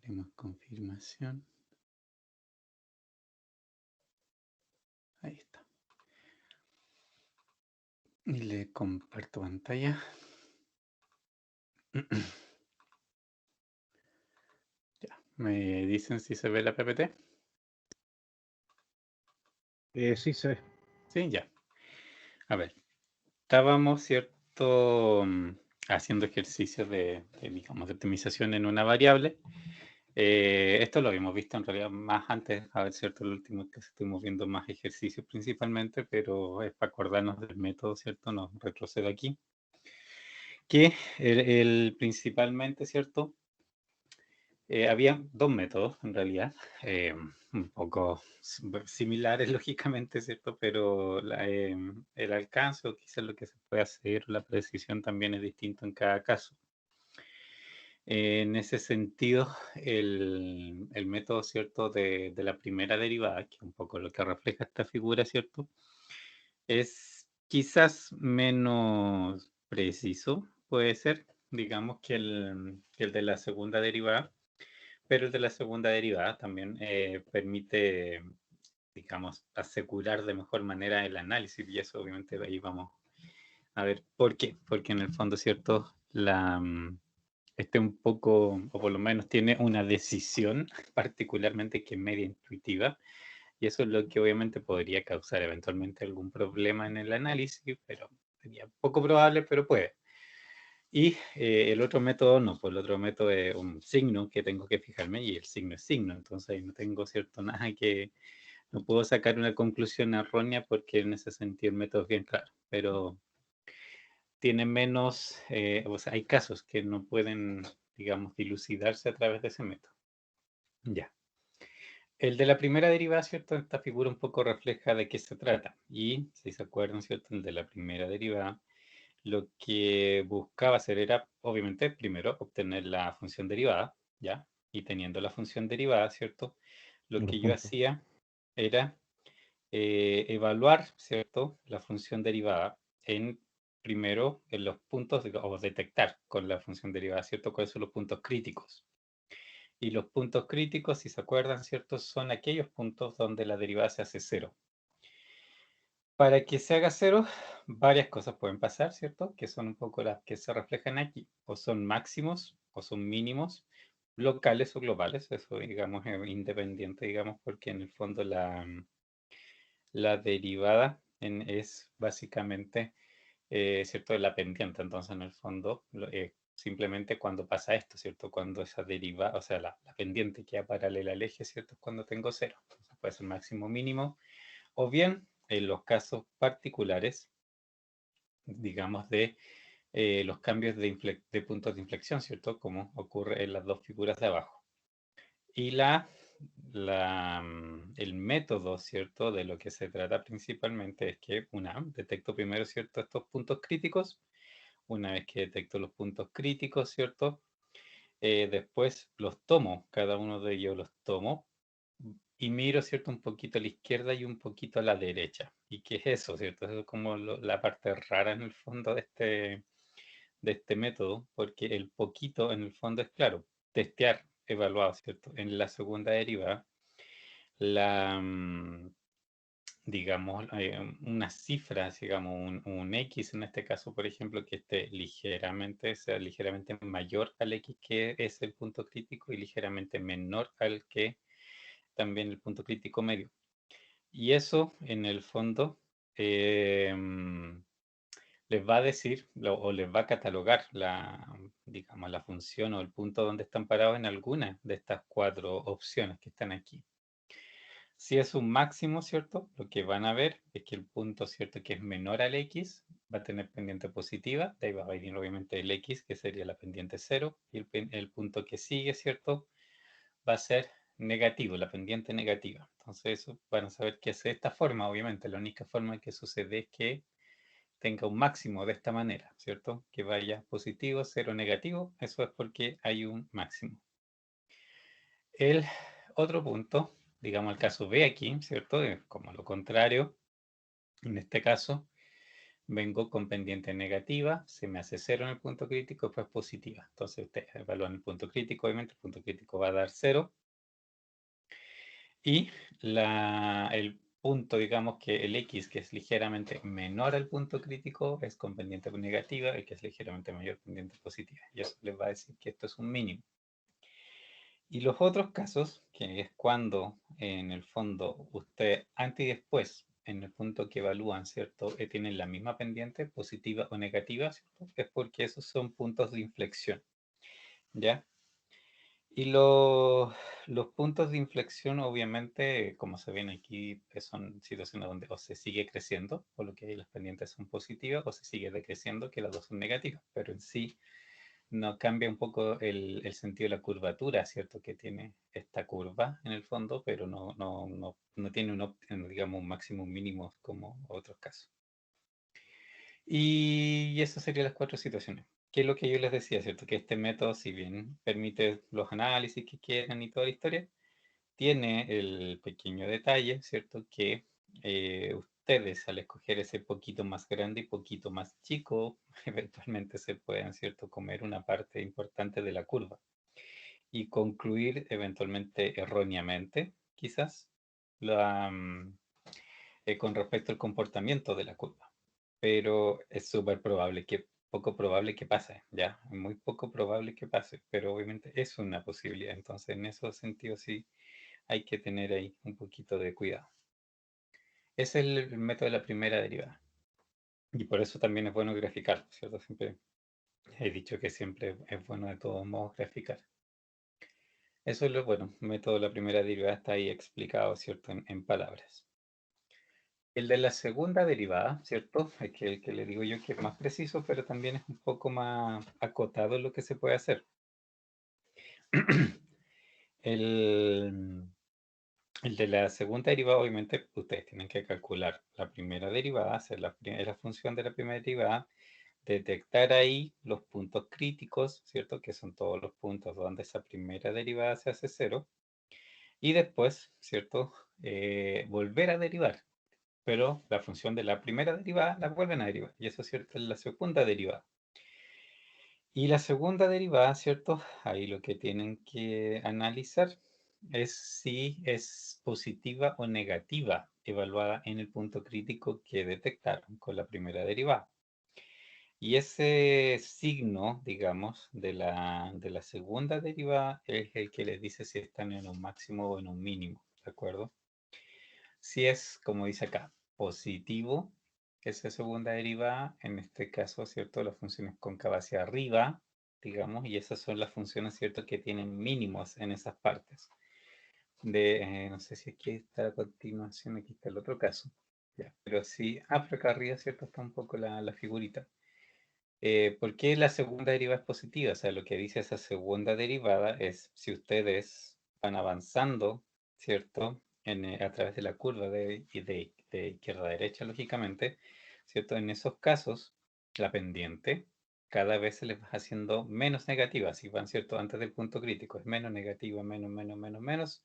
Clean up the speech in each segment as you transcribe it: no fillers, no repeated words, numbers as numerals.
Tenemos confirmación. Ahí está. Y le comparto pantalla. Ya, ¿me dicen si se ve la PPT? Sí, se ve. Sí, ya. A ver, estábamos, ¿cierto? Haciendo ejercicios digamos, de optimización en una variable. Esto lo habíamos visto en realidad más antes, a ver, ¿cierto? El último que estuvimos viendo más ejercicios principalmente, pero es para acordarnos del método, ¿cierto? Nos retrocedo aquí. Que principalmente, ¿cierto? Había dos métodos, en realidad, un poco similares, lógicamente, ¿cierto? Pero el alcance o quizás lo que se puede hacer, la precisión también es distinto en cada caso. En ese sentido, el método, ¿cierto? De la primera derivada, que es un poco lo que refleja esta figura, ¿cierto? Es quizás menos preciso, puede ser, digamos, que el de la segunda derivada. Pero el de la segunda derivada también permite, digamos, asegurar de mejor manera el análisis y eso obviamente ahí vamos a ver por qué. Porque en el fondo, ¿cierto? Este un poco, o por lo menos tiene una decisión particularmente que es media intuitiva y eso es lo que obviamente podría causar eventualmente algún problema en el análisis, pero sería poco probable, pero puede. Y el otro método no, pues el otro método es un signo que tengo que fijarme y el signo es signo, entonces ahí no tengo cierto nada que, no puedo sacar una conclusión errónea porque en ese sentido el método es bien claro, pero tiene menos, o sea, hay casos que no pueden, digamos, dilucidarse a través de ese método. Ya. El de la primera derivada, ¿cierto? Esta figura un poco refleja de qué se trata. Y si se acuerdan, ¿cierto? El de la primera derivada lo que buscaba hacer era, obviamente, primero obtener la función derivada, ¿ya? Y teniendo la función derivada, ¿cierto? Lo Los que yo puntos. hacía era evaluar, ¿cierto? La función derivada primero, en los puntos, o detectar con la función derivada, ¿cierto? Cuáles son los puntos críticos. Y los puntos críticos, si se acuerdan, ¿cierto? Son aquellos puntos donde la derivada se hace cero. Para que se haga cero, varias cosas pueden pasar, ¿cierto? Que son un poco las que se reflejan aquí. O son máximos o son mínimos, locales o globales. Eso, digamos, es independiente, digamos, porque en el fondo la derivada es básicamente, ¿cierto? De la pendiente. Entonces, en el fondo, simplemente cuando pasa esto, ¿cierto? Cuando esa derivada, o sea, la pendiente queda paralela al eje, ¿cierto? Es cuando tengo cero. Entonces, puede ser máximo o mínimo. O bien, en los casos particulares, digamos, de los cambios de puntos de inflexión, ¿cierto? Como ocurre en las dos figuras de abajo. Y el método, ¿cierto? De lo que se trata principalmente es que, detecto primero, ¿cierto? Estos puntos críticos. Una vez que detecto los puntos críticos, ¿cierto? Después los tomo, cada uno de ellos los tomo y miro, ¿cierto? Un poquito a la izquierda y un poquito a la derecha. ¿Y qué es eso, cierto? Eso es como la parte rara en el fondo de este método, porque el poquito en el fondo es claro, testear, evaluado, ¿cierto? En la segunda derivada, la, digamos, una cifra, digamos, un X en este caso, por ejemplo, que esté sea ligeramente mayor al X que es el punto crítico y ligeramente menor al que también el punto crítico medio. Y eso, en el fondo, les va a decir o les va a catalogar digamos, la función o el punto donde están parados en alguna de estas cuatro opciones que están aquí. Si es un máximo, ¿cierto? Lo que van a ver es que el punto, ¿cierto? Que es menor al X va a tener pendiente positiva. De ahí va a venir obviamente el X, que sería la pendiente 0. Y el punto que sigue, ¿cierto? Va a ser negativo, la pendiente negativa. Entonces eso van a saber que es de esta forma, obviamente. La única forma que sucede es que tenga un máximo de esta manera, ¿cierto? Que vaya positivo, cero, negativo. Eso es porque hay un máximo. El otro punto, digamos el caso B aquí, ¿cierto? Como lo contrario, en este caso, vengo con pendiente negativa, se me hace 0 en el punto crítico, después positiva. Entonces ustedes evalúan el punto crítico, obviamente el punto crítico va a dar 0. Y el punto, digamos que el X, que es ligeramente menor al punto crítico, es con pendiente negativa, el que es ligeramente mayor, pendiente positiva. Y eso les va a decir que esto es un mínimo. Y los otros casos, que es cuando en el fondo usted antes y después, en el punto que evalúan, ¿cierto? Tienen la misma pendiente, positiva o negativa, ¿cierto? Es porque esos son puntos de inflexión, ¿ya? Y los puntos de inflexión, obviamente, como se ven aquí, son situaciones donde o se sigue creciendo, por lo que las pendientes son positivas, o se sigue decreciendo, que las dos son negativas, pero en sí no cambia un poco el sentido de la curvatura, ¿cierto? Que tiene esta curva en el fondo, pero no tiene digamos, un máximo, un mínimo como otros casos. Y esas serían las 4 situaciones. ¿Qué es lo que yo les decía, cierto? Que este método, si bien permite los análisis que quieran y toda la historia, tiene el pequeño detalle, ¿cierto? Que ustedes al escoger ese poquito más grande y poquito más chico, eventualmente se pueden, ¿cierto?, comer una parte importante de la curva y concluir eventualmente erróneamente, quizás, la, con respecto al comportamiento de la curva. Pero es súper probable poco probable que pase, ¿ya? Muy poco probable que pase, pero obviamente es una posibilidad. Entonces, en esos sentidos sí hay que tener ahí un poquito de cuidado. Es el método de la primera derivada. Y por eso también es bueno graficar, ¿cierto? Siempre he dicho que siempre es bueno de todos modos graficar. Eso es lo bueno, el método de la primera derivada está ahí explicado, ¿cierto? En palabras. El de la segunda derivada, ¿cierto? Es que el que le digo yo que es más preciso, pero también es un poco más acotado en lo que se puede hacer. El, el de la segunda derivada, obviamente, ustedes tienen que calcular la primera derivada, hacer la función de la primera derivada, detectar ahí los puntos críticos, ¿cierto? Que son todos los puntos donde esa primera derivada se hace 0. Y después, ¿cierto? Volver a derivar. Pero la función de la primera derivada la vuelven a derivar. Y eso es cierto, es la segunda derivada. Y la segunda derivada, ¿cierto? Ahí lo que tienen que analizar es si es positiva o negativa, evaluada en el punto crítico que detectaron con la primera derivada. Y ese signo, digamos, de la segunda derivada es el que les dice si están en un máximo o en un mínimo, ¿de acuerdo? Si es, como dice acá, positivo, esa segunda derivada, en este caso, ¿cierto? La función es cóncava hacia arriba, digamos, y esas son las funciones, ¿cierto? Que tienen mínimos en esas partes. No sé si aquí está a continuación, aquí está el otro caso. Ya, pero sí, pero acá arriba, ¿cierto? Está un poco la figurita. ¿Por qué la segunda derivada es positiva? O sea, lo que dice esa segunda derivada es si ustedes van avanzando, ¿cierto? A través de la curva de izquierda a derecha, lógicamente, ¿cierto? En esos casos, la pendiente cada vez se les va haciendo menos negativa. Si van, ¿cierto? Antes del punto crítico, es menos negativa, menos, menos, menos, menos,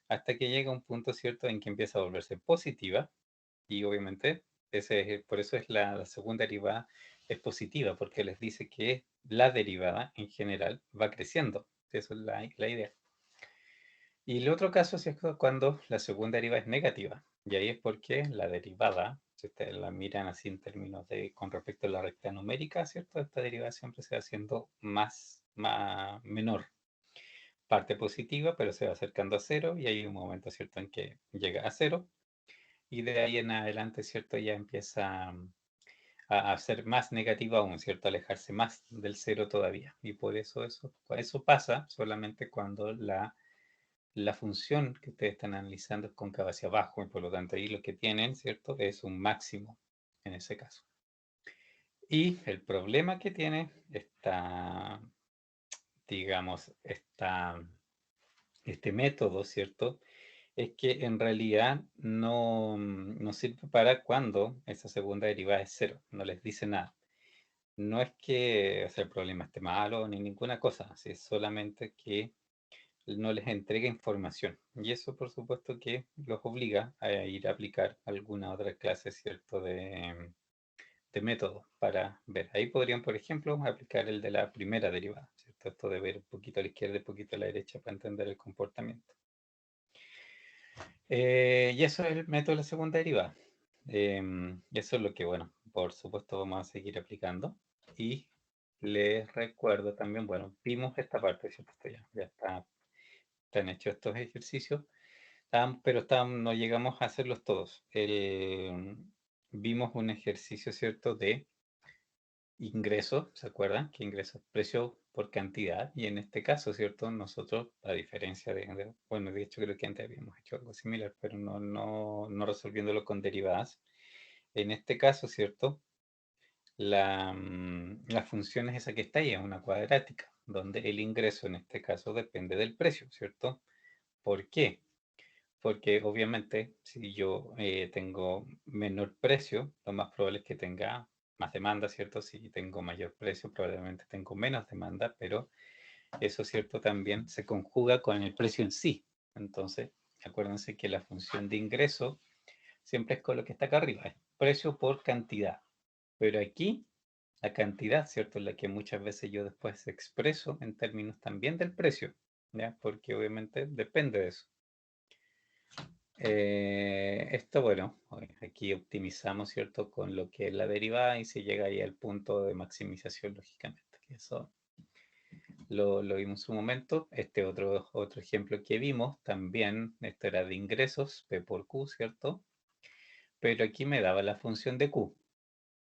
hasta que llega un punto, ¿cierto? En que empieza a volverse positiva y obviamente por eso es la segunda derivada es positiva, porque les dice que la derivada en general va creciendo. Eso es la idea. Y el otro caso es cuando la segunda derivada es negativa. Y ahí es porque la derivada, si ustedes la miran así en términos con respecto a la recta numérica, ¿cierto? Esta derivada siempre se va haciendo menor. Parte positiva, pero se va acercando a cero y hay un momento, ¿cierto?, en que llega a cero y de ahí en adelante, ¿cierto? Ya empieza a ser más negativa aún, ¿cierto? Alejarse más del cero todavía. Y por eso pasa solamente cuando la función que ustedes están analizando es cóncava hacia abajo, y por lo tanto ahí lo que tienen, ¿cierto? Es un máximo en ese caso. Y el problema que tiene digamos, este método, ¿cierto? Es que en realidad no sirve para cuando esa segunda derivada es cero, no les dice nada. No es que, o sea, el problema esté malo ni ninguna cosa, es solamente que no les entrega información. Y eso, por supuesto, que los obliga a ir a aplicar alguna otra clase, ¿cierto?, método para ver. Ahí podrían, por ejemplo, aplicar el de la primera derivada, ¿cierto? Esto de ver un poquito a la izquierda y un poquito a la derecha para entender el comportamiento. Y eso es el método de la segunda derivada. Y eso es lo que, bueno, por supuesto vamos a seguir aplicando. Y les recuerdo también, bueno, vimos esta parte, ¿cierto? Esto ya están hechos estos ejercicios, pero no llegamos a hacerlos todos. Vimos un ejercicio, ¿cierto? De ingresos, ¿se acuerdan? Que ingresos, precio por cantidad. Y en este caso, ¿cierto? Nosotros, a diferencia bueno, de hecho creo que antes habíamos hecho algo similar, pero no resolviéndolo con derivadas. En este caso, ¿cierto? La función es esa que está ahí, es una cuadrática, donde el ingreso en este caso depende del precio, ¿cierto? ¿Por qué? Porque obviamente si yo tengo menor precio, lo más probable es que tenga más demanda, ¿cierto? Si tengo mayor precio, probablemente tengo menos demanda, pero eso, ¿cierto? También se conjuga con el precio en sí. Entonces, acuérdense que la función de ingreso siempre es con lo que está acá arriba, es precio por cantidad. Pero aquí la cantidad, ¿cierto? Es la que muchas veces yo después expreso en términos también del precio, ¿ya? Porque obviamente depende de eso. Esto, bueno, aquí optimizamos, ¿cierto? Con lo que es la derivada y se llega ahí al punto de maximización, lógicamente. Que eso lo vimos en su momento. Este otro ejemplo que vimos también, esto era de ingresos, P por Q, ¿cierto? Pero aquí me daba la función de Q,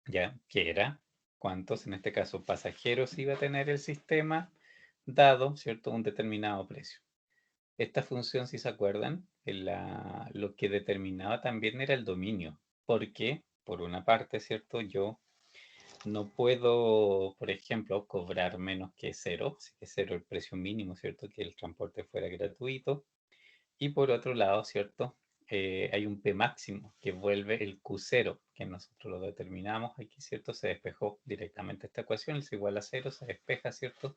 ¿ya? Que era cuántos, en este caso, pasajeros iba a tener el sistema dado, ¿cierto? Un determinado precio. Esta función, si se acuerdan, lo que determinaba también era el dominio, porque, por una parte, ¿cierto? Yo no puedo, por ejemplo, cobrar menos que cero, así que cero el precio mínimo, ¿cierto? Que el transporte fuera gratuito. Y por otro lado, ¿cierto? Hay un P máximo que vuelve el Q0, que nosotros lo determinamos aquí, ¿cierto? Se despejó directamente esta ecuación, es igual a cero, se despeja, ¿cierto?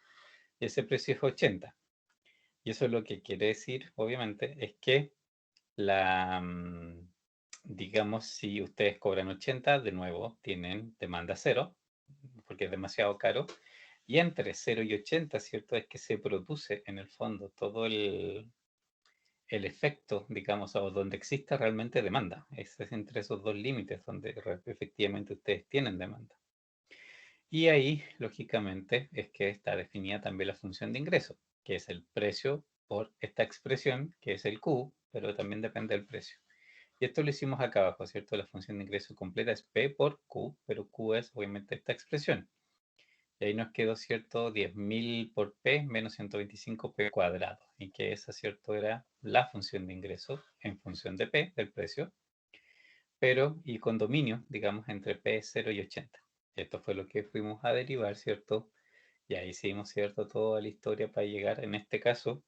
Y ese precio es 80. Y eso lo que quiere decir, obviamente, es que digamos, si ustedes cobran 80, de nuevo tienen demanda cero, porque es demasiado caro. Y entre 0 y 80, ¿cierto? Es que se produce en el fondo todo el efecto, digamos, o donde existe realmente demanda. Es entre esos dos límites donde efectivamente ustedes tienen demanda. Y ahí, lógicamente, es que está definida también la función de ingreso, que es el precio por esta expresión, que es el Q, pero también depende del precio. Y esto lo hicimos acá abajo, ¿cierto? La función de ingreso completa es P por Q, pero Q es obviamente esta expresión. Y ahí nos quedó, ¿cierto? 10.000 por P menos 125 P cuadrado. Y que esa, ¿cierto? Era la función de ingreso en función de P, del precio, pero y con dominio, digamos, entre P 0 y 80. Esto fue lo que fuimos a derivar, ¿cierto? Y ahí hicimos, ¿cierto? Toda la historia para llegar, en este caso,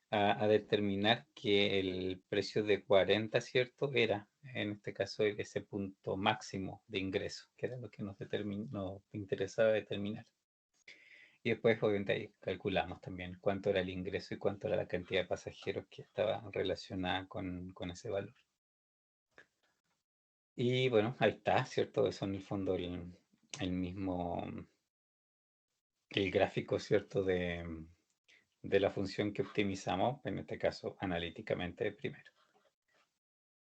a determinar que el precio de 40, ¿cierto? Era, en este caso, ese punto máximo de ingreso, que era lo que nos interesaba determinar. Y después, obviamente, ahí calculamos también cuánto era el ingreso y cuánto era la cantidad de pasajeros que estaba relacionada con ese valor. Y bueno, ahí está, ¿cierto? Eso en el fondo el mismo, el gráfico, ¿cierto? De la función que optimizamos, en este caso analíticamente primero.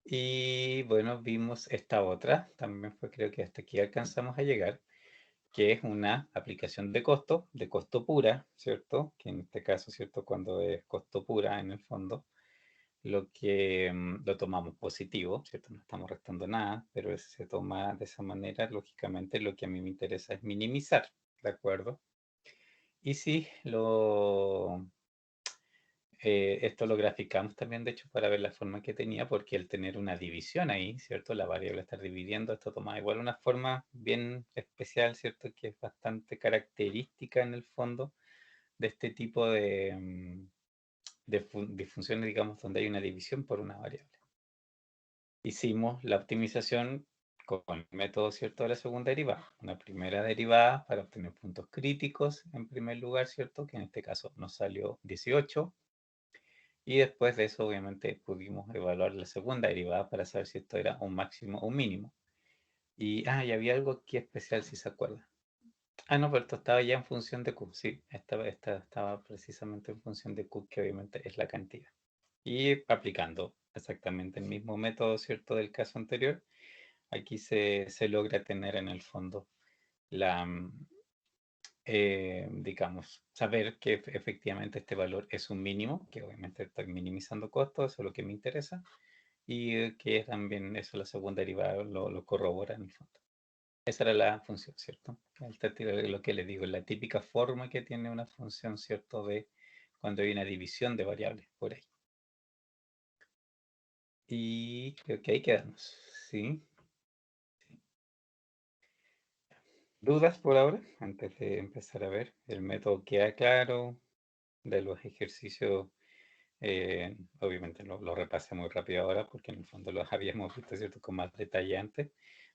Y bueno, vimos esta otra, también fue creo que hasta aquí alcanzamos a llegar, que es una aplicación de costo pura, ¿cierto? Que en este caso, ¿cierto? Cuando es costo pura en el fondo, lo tomamos positivo, ¿cierto? No estamos restando nada, pero se toma de esa manera, lógicamente lo que a mí me interesa es minimizar, ¿de acuerdo? Y si esto lo graficamos también, de hecho, para ver la forma que tenía, porque al tener una división ahí, ¿cierto? La variable estar dividiendo, esto toma igual una forma bien especial, ¿cierto? Que es bastante característica en el fondo de este tipo de funciones, digamos, donde hay una división por una variable. Hicimos la optimización con el método, ¿cierto? De la segunda derivada. Una primera derivada para obtener puntos críticos, en primer lugar, ¿cierto? Que en este caso nos salió 18. Y después de eso, obviamente, pudimos evaluar la segunda derivada para saber si esto era un máximo o un mínimo. Y había algo aquí especial, si se acuerdan. No, pero esto estaba ya en función de Q, sí, estaba precisamente en función de Q, que obviamente es la cantidad. Y aplicando exactamente el mismo método, ¿cierto?, del caso anterior, aquí se logra tener en el fondo la, digamos, saber que efectivamente este valor es un mínimo, que obviamente estoy minimizando costos, eso es lo que me interesa, y que también eso la segunda derivada lo corrobora en el fondo. Esa era la función, ¿cierto? Lo que les digo, la típica forma que tiene una función, ¿cierto? De cuando hay una división de variables por ahí. Y creo que ahí quedamos, ¿sí? ¿Dudas por ahora? Antes de empezar a ver, el método queda claro, de los ejercicios, obviamente lo repasé muy rápido ahora porque en el fondo los habíamos visto, ¿cierto?, con más detalle antes,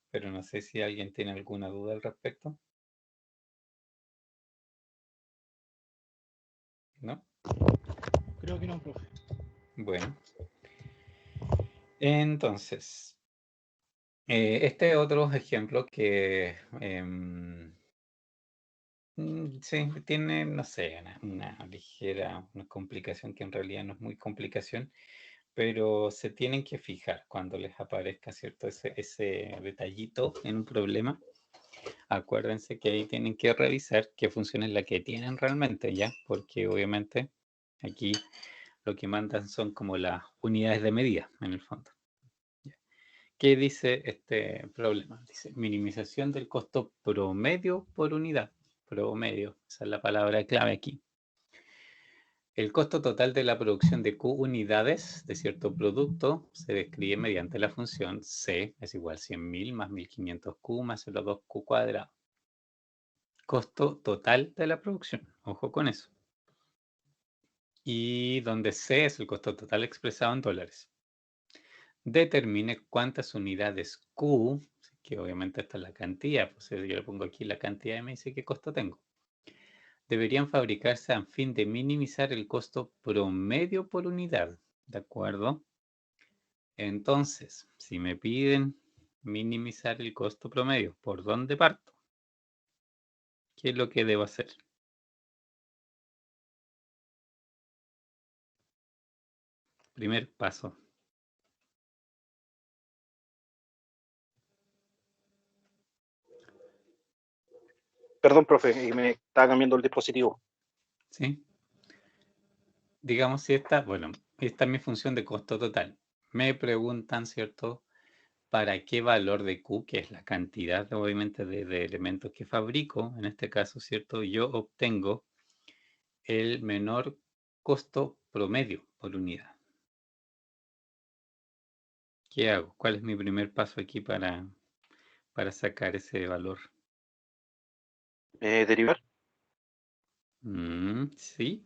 pero no sé si alguien tiene alguna duda al respecto, ¿no? Creo que no, profe. Bueno, entonces, este otro ejemplo que sí, tiene, no sé, una ligera una complicación que en realidad no es muy complicación, pero se tienen que fijar cuando les aparezca, ¿cierto?, ese detallito en un problema. Acuérdense que ahí tienen que revisar qué función es la que tienen realmente, ¿ya? Porque obviamente aquí lo que mandan son como las unidades de medida, en el fondo. ¿Qué dice este problema? Dice minimización del costo promedio por unidad. Promedio, esa es la palabra clave aquí. El costo total de la producción de Q unidades de cierto producto se describe mediante la función C es igual a 100.000 más 1500 Q más los 2Q cuadrado. Costo total de la producción, ojo con eso. Y donde C es el costo total expresado en dólares. Determine cuántas unidades Q, que obviamente esta es la cantidad, pues yo le pongo aquí la cantidad y me dice qué costo tengo. Deberían fabricarse a fin de minimizar el costo promedio por unidad, ¿de acuerdo? Entonces, si me piden minimizar el costo promedio, ¿por dónde parto? ¿Qué es lo que debo hacer? Primer paso. Perdón, profe, y me estaba cambiando el dispositivo. ¿Sí? Digamos si esta es mi función de costo total. Me preguntan, ¿cierto?, para qué valor de Q, que es la cantidad obviamente de elementos que fabrico, en este caso, ¿cierto?, yo obtengo el menor costo promedio por unidad. ¿Qué hago? ¿Cuál es mi primer paso aquí para sacar ese valor? ¿Derivar? Sí.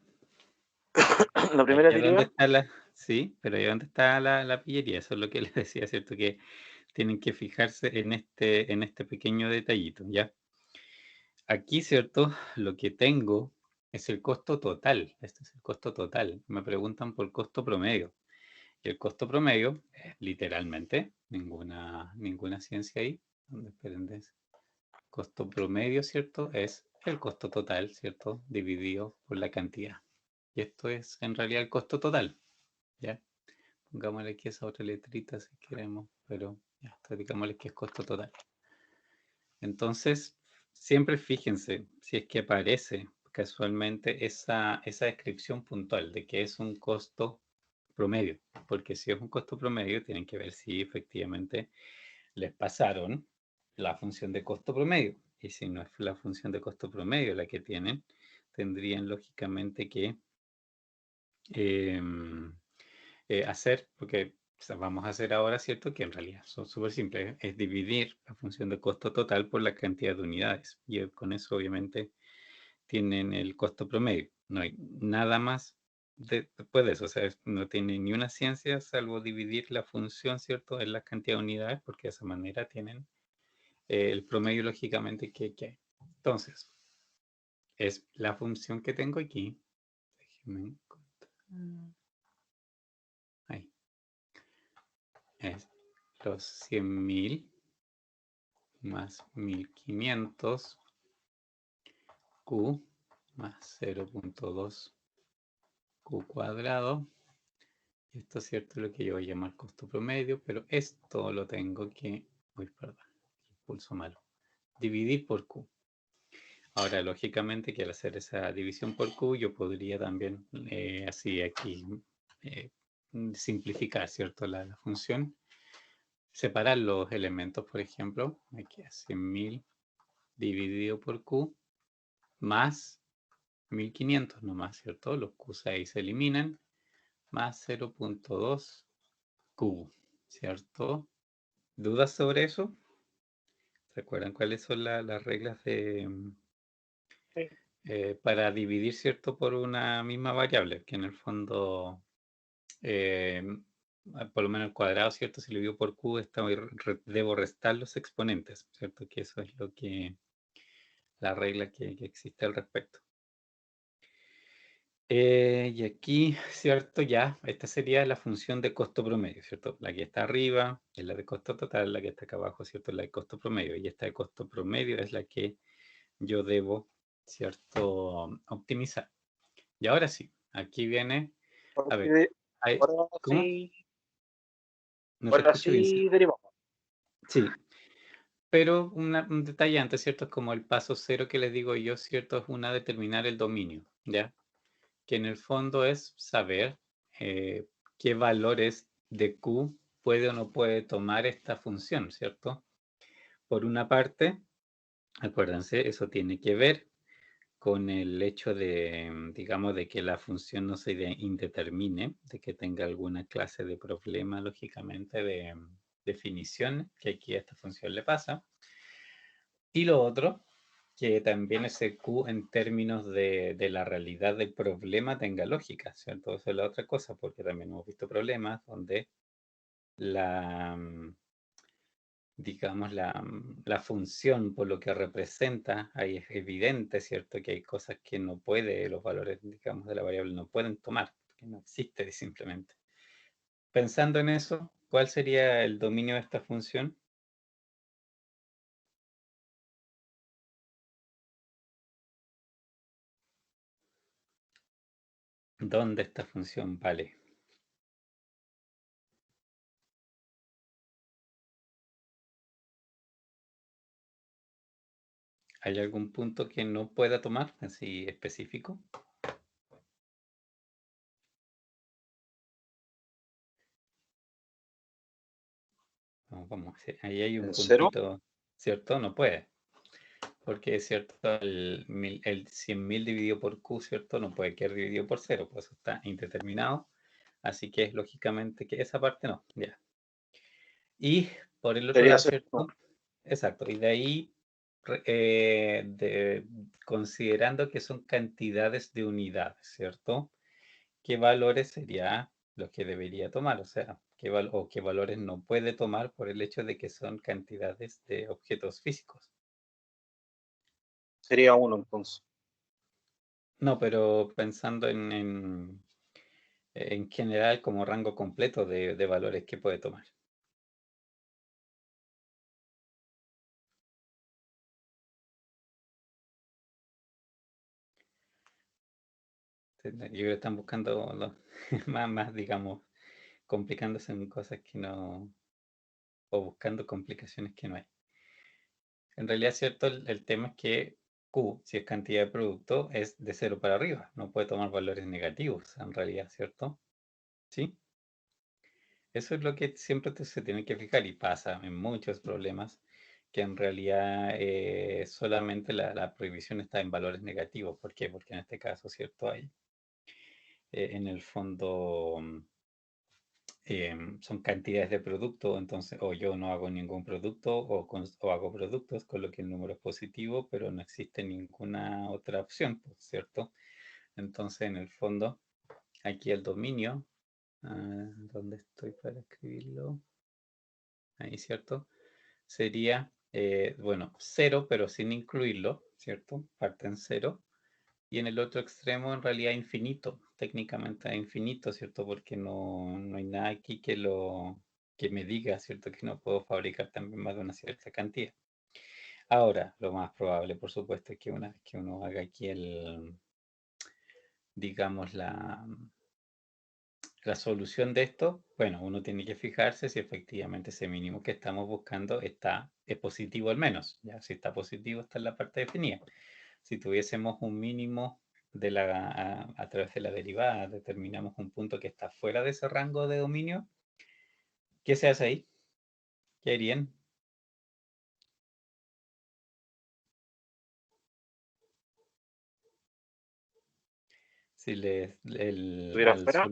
La Ahí primera es donde derivar. está sí, pero ahí es donde está la pillería. Eso es lo que les decía, ¿cierto? Que tienen que fijarse en este pequeño detallito, ¿ya? Aquí, ¿cierto? Lo que tengo es el costo total. Este es el costo total. Me preguntan por costo promedio. Y el costo promedio es literalmente ninguna ciencia ahí. Esperen, costo promedio, ¿cierto? Es el costo total, ¿cierto? Dividido por la cantidad. Y esto es en realidad el costo total, ¿ya? Pongámosle aquí esa otra letrita si queremos, pero ya está, digámosle que es costo total. Entonces, siempre fíjense si es que aparece casualmente esa descripción puntual de que es un costo promedio, porque si es un costo promedio tienen que ver si efectivamente les pasaron la función de costo promedio, y si no es la función de costo promedio la que tienen, tendrían lógicamente que hacer, porque vamos a hacer ahora, ¿cierto? Que en realidad son súper simples, es dividir la función de costo total por la cantidad de unidades. Y con eso obviamente tienen el costo promedio. No hay nada más después de eso. O sea, no tiene ni una ciencia salvo dividir la función, ¿cierto?, en la cantidad de unidades, porque de esa manera tienen el promedio lógicamente que hay. Entonces, es la función que tengo aquí. Déjenme encontrar. Ahí. Es los 100.000 más 1500 Q más 0.2 Q cuadrado. Esto es cierto lo que yo voy a llamar costo promedio, pero esto lo tengo que, uy, perdón, pulso malo, dividir por Q. Ahora, lógicamente, que al hacer esa división por Q, yo podría también, así aquí, simplificar, ¿cierto? La función. Separar los elementos, por ejemplo, aquí a 100.000 dividido por Q, más 1500 nomás, ¿cierto? Los Q ahí se eliminan, más 0.2 Q, ¿cierto? ¿Dudas sobre eso? ¿Recuerdan cuáles son las reglas de... Sí. para dividir, ¿cierto? Por una misma variable, que en el fondo, por lo menos el cuadrado, ¿cierto? Si lo divido por Q, debo restar los exponentes, ¿cierto? Que eso es lo que, la regla que existe al respecto. Y aquí, ¿cierto? Ya, esta sería la función de costo promedio, ¿cierto? La que está arriba es la de costo total, la que está acá abajo, ¿cierto? Es la de costo promedio. Y esta de costo promedio es la que yo debo, ¿cierto? Optimizar. Y ahora sí, aquí viene, a ver, ¿cómo? No te Ahora escucho bien. sí derivamos. Sí, pero un detalle antes, ¿cierto? Es como el paso cero que les digo yo, ¿cierto? Es una determinar el dominio, ¿ya? Que en el fondo es saber qué valores de Q puede o no puede tomar esta función, ¿cierto? Por una parte, acuérdense, eso tiene que ver con el hecho de, digamos, de que la función no se indetermine, de que tenga alguna clase de problema, lógicamente, de definición, que aquí a esta función le pasa. Y lo otro, que también ese Q en términos de la realidad del problema tenga lógica, ¿cierto? Eso es la otra cosa, porque también hemos visto problemas donde la, digamos, la función por lo que representa, ahí es evidente, ¿cierto? Que hay cosas que no puede, los valores, digamos, de la variable no pueden tomar, que no existe simplemente. Pensando en eso, ¿cuál sería el dominio de esta función? ¿Dónde esta función vale? ¿Hay algún punto que no pueda tomar, así específico? No, vamos, ahí hay un ¿En cero? puntito, ¿cierto? No puede, porque es cierto, el 100.000 dividido por Q, ¿cierto? No puede quedar dividido por 0, pues eso está indeterminado, así que es lógicamente que esa parte no, ya. Y por el otro Sería lado, cero. ¿cierto? Exacto, y de ahí, considerando que son cantidades de unidades, ¿cierto? ¿Qué valores sería los que debería tomar? O sea, qué valores no puede tomar por el hecho de que son cantidades de objetos físicos. Sería 1 entonces. No, pero pensando en general como rango completo de valores que puede tomar. Yo creo que están buscando más, digamos, complicándose en cosas que no, o buscando complicaciones que no hay. En realidad, cierto, el tema es que Q, si es cantidad de producto, es de 0 para arriba. No puede tomar valores negativos, en realidad, ¿cierto? ¿Sí? Eso es lo que siempre se tiene que fijar y pasa en muchos problemas que en realidad solamente la prohibición está en valores negativos. ¿Por qué? Porque en este caso, ¿cierto? Hay en el fondo son cantidades de producto, entonces o yo no hago ningún producto o hago productos con lo que el número es positivo, pero no existe ninguna otra opción, pues, ¿cierto? Entonces en el fondo aquí el dominio, ¿dónde estoy para escribirlo? Ahí, ¿cierto? Sería, bueno, 0, pero sin incluirlo, ¿cierto? Parte en 0. Y en el otro extremo, en realidad, infinito. Técnicamente infinito, ¿cierto? Porque no hay nada aquí que me diga, ¿cierto? Que no puedo fabricar también más de una cierta cantidad. Ahora, lo más probable, por supuesto, es que una vez que uno haga aquí digamos, la solución de esto, bueno, uno tiene que fijarse si efectivamente ese mínimo que estamos buscando es positivo al menos. Ya, si está positivo, está en la parte definida. Si tuviésemos un mínimo a través de la derivada, determinamos un punto que está fuera de ese rango de dominio, ¿qué se hace ahí? ¿Qué harían? Si ¿Estuviera afuera?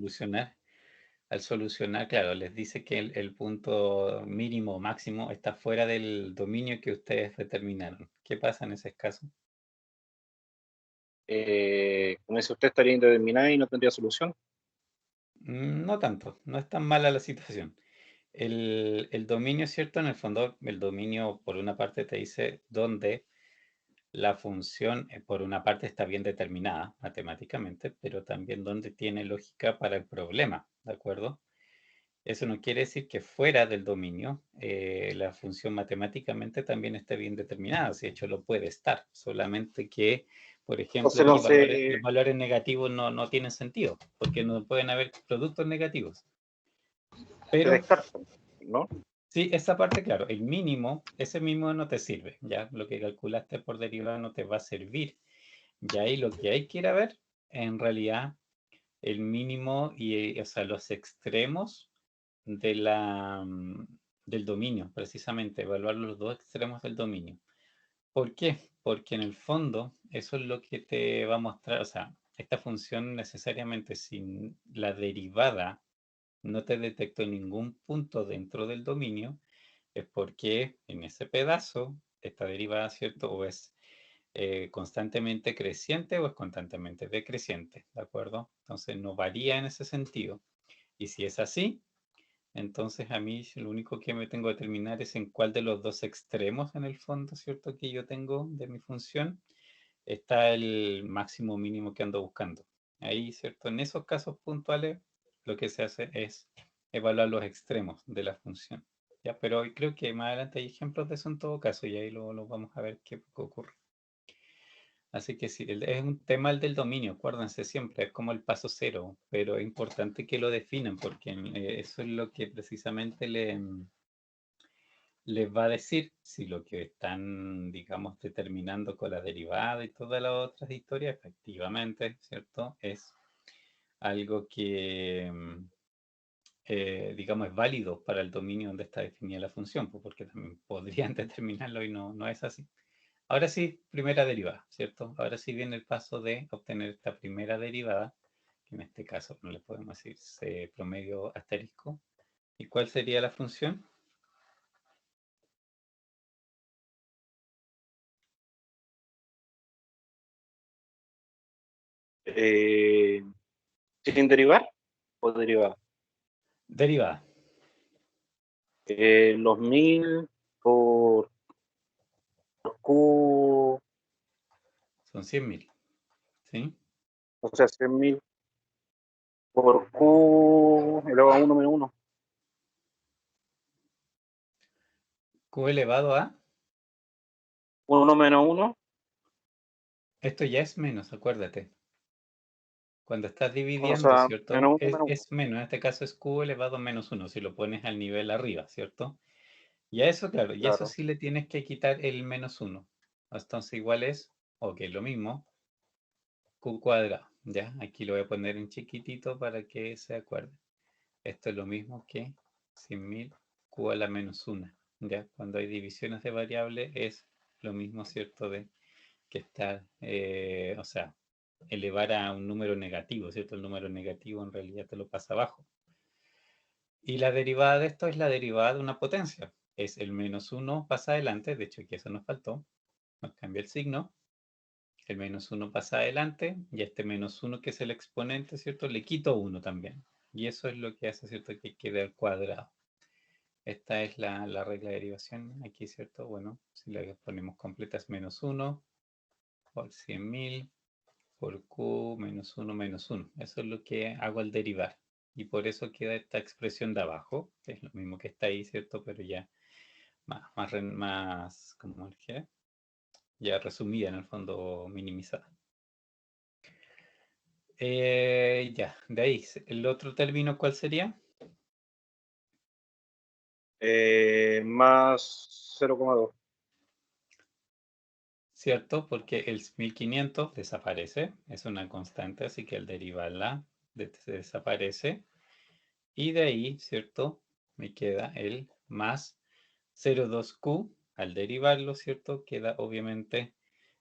al solucionar, claro, les dice que el punto mínimo o máximo está fuera del dominio que ustedes determinaron. ¿Qué pasa en ese caso? Como dice usted, estaría indeterminada y no tendría solución. No tanto, no es tan mala la situación. El dominio, ¿cierto? En el fondo, el dominio por una parte te dice dónde la función, por una parte, está bien determinada matemáticamente, pero también dónde tiene lógica para el problema, ¿de acuerdo? Eso no quiere decir que fuera del dominio la función matemáticamente también esté bien determinada, si de hecho lo puede estar, solamente que, por ejemplo, Entonces aquí no los sé, valores negativos no tienen sentido, porque no pueden haber productos negativos. se Pero descartan, ¿no? sí, esa parte, claro, el mínimo, ese mínimo no te sirve, ya lo que calculaste por derivada no te va a servir. Y ahí lo que hay que ir a ver, en realidad, el mínimo y, o sea, los extremos de del dominio, precisamente, evaluar los dos extremos del dominio. ¿Por qué? Porque en el fondo eso es lo que te va a mostrar, o sea, esta función necesariamente sin la derivada no te detectó ningún punto dentro del dominio, es porque en ese pedazo esta derivada, ¿cierto? O es constantemente creciente o es constantemente decreciente, ¿de acuerdo? Entonces no varía en ese sentido. Y si es así, entonces a mí lo único que me tengo que determinar es en cuál de los dos extremos en el fondo, ¿cierto? Que yo tengo de mi función está el máximo mínimo que ando buscando. Ahí, ¿cierto? En esos casos puntuales lo que se hace es evaluar los extremos de la función. ¿Ya? Pero hoy creo que más adelante hay ejemplos de eso en todo caso y ahí lo vamos a ver qué ocurre. Así que sí, es un tema el del dominio, acuérdense siempre, es como el paso cero, pero es importante que lo definan porque eso es lo que precisamente les va a decir si lo que están, digamos, determinando con la derivada y todas las otras historias, efectivamente, ¿cierto? Es algo que, digamos, es válido para el dominio donde está definida la función, pues, porque también podrían determinarlo y no es así. Ahora sí, primera derivada, ¿cierto? Ahora sí viene el paso de obtener esta primera derivada, que en este caso no le podemos decir promedio asterisco. ¿Y cuál sería la función? Eh, Sin derivar o derivada. Derivada. Los 1000 por Q, Son 100.000, ¿sí? o sea, 100.000 por Q elevado a 1 menos 1. Q elevado a, 1 menos 1, esto ya es menos, acuérdate. Cuando estás o dividiendo, sea, ¿cierto? menos 1 menos 1. Es menos, en este caso es Q elevado a menos 1, si lo pones al nivel arriba, ¿cierto? Y a eso, claro, y a eso Claro. sí le tienes que quitar el menos 1. Entonces igual es, o que es lo mismo, Q cuadrado, ¿ya? Aquí lo voy a poner en chiquitito para que se acuerde. Esto es lo mismo que 100.000 Q a la menos 1, ¿ya? Cuando hay divisiones de variables es lo mismo, ¿cierto? De que estar, o sea, elevar a un número negativo, ¿cierto? El número negativo en realidad te lo pasa abajo. Y la derivada de esto es la derivada de una potencia. Es el menos 1 pasa adelante, de hecho aquí eso nos faltó, nos cambia el signo. El menos 1 pasa adelante y a este menos 1 que es el exponente, ¿cierto? Le quito 1 también. Y eso es lo que hace, ¿cierto? Que quede al cuadrado. Esta es la regla de derivación aquí, ¿cierto? Bueno, si la ponemos completa es menos 1 por 100.000 por Q menos 1 menos 1. Eso es lo que hago al derivar. Y por eso queda esta expresión de abajo, que es lo mismo que está ahí, ¿cierto? Pero ya más ¿cómo dije? ya resumida, en el fondo minimizada. Ya, de ahí, el otro término, ¿cuál sería? Más 0,2. ¿Cierto? Porque el 1500 desaparece, es una constante, así que al derivarla se desaparece. Y de ahí, ¿cierto? Me queda el más 0,2Q. Al derivarlo, ¿cierto? Queda obviamente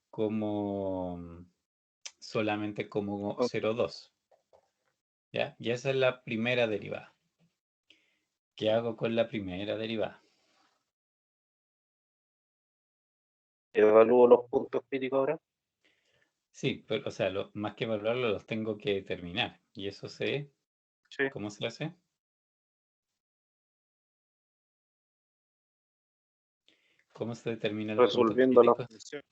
como solamente como 0,2. ¿Ya? Y esa es la primera derivada. ¿Qué hago con la primera derivada? Evalúo los puntos críticos ahora. Sí, pero, o sea, más que evaluarlo, los tengo que determinar. Y eso sé, Sí. ¿cómo se lo hace? ¿Cómo se determinan los puntos Resolviendo las críticos? funciones.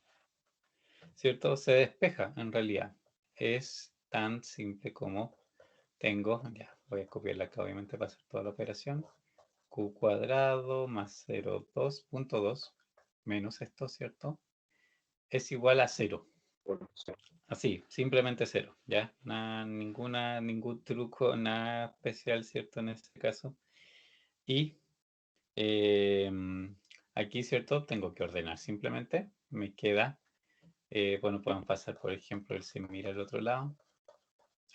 ¿Cierto? Se despeja en realidad. Es tan simple como tengo, ya, voy a copiarla acá obviamente para hacer toda la operación. Q cuadrado más 0,2.2 menos esto, ¿cierto? Es igual a 0. Así, simplemente 0, ¿ya? Nada, ningún truco, nada especial, ¿cierto? En este caso. Y aquí, ¿cierto? Tengo que ordenar simplemente. Me queda, bueno, podemos pasar, por ejemplo, el se mira al otro lado.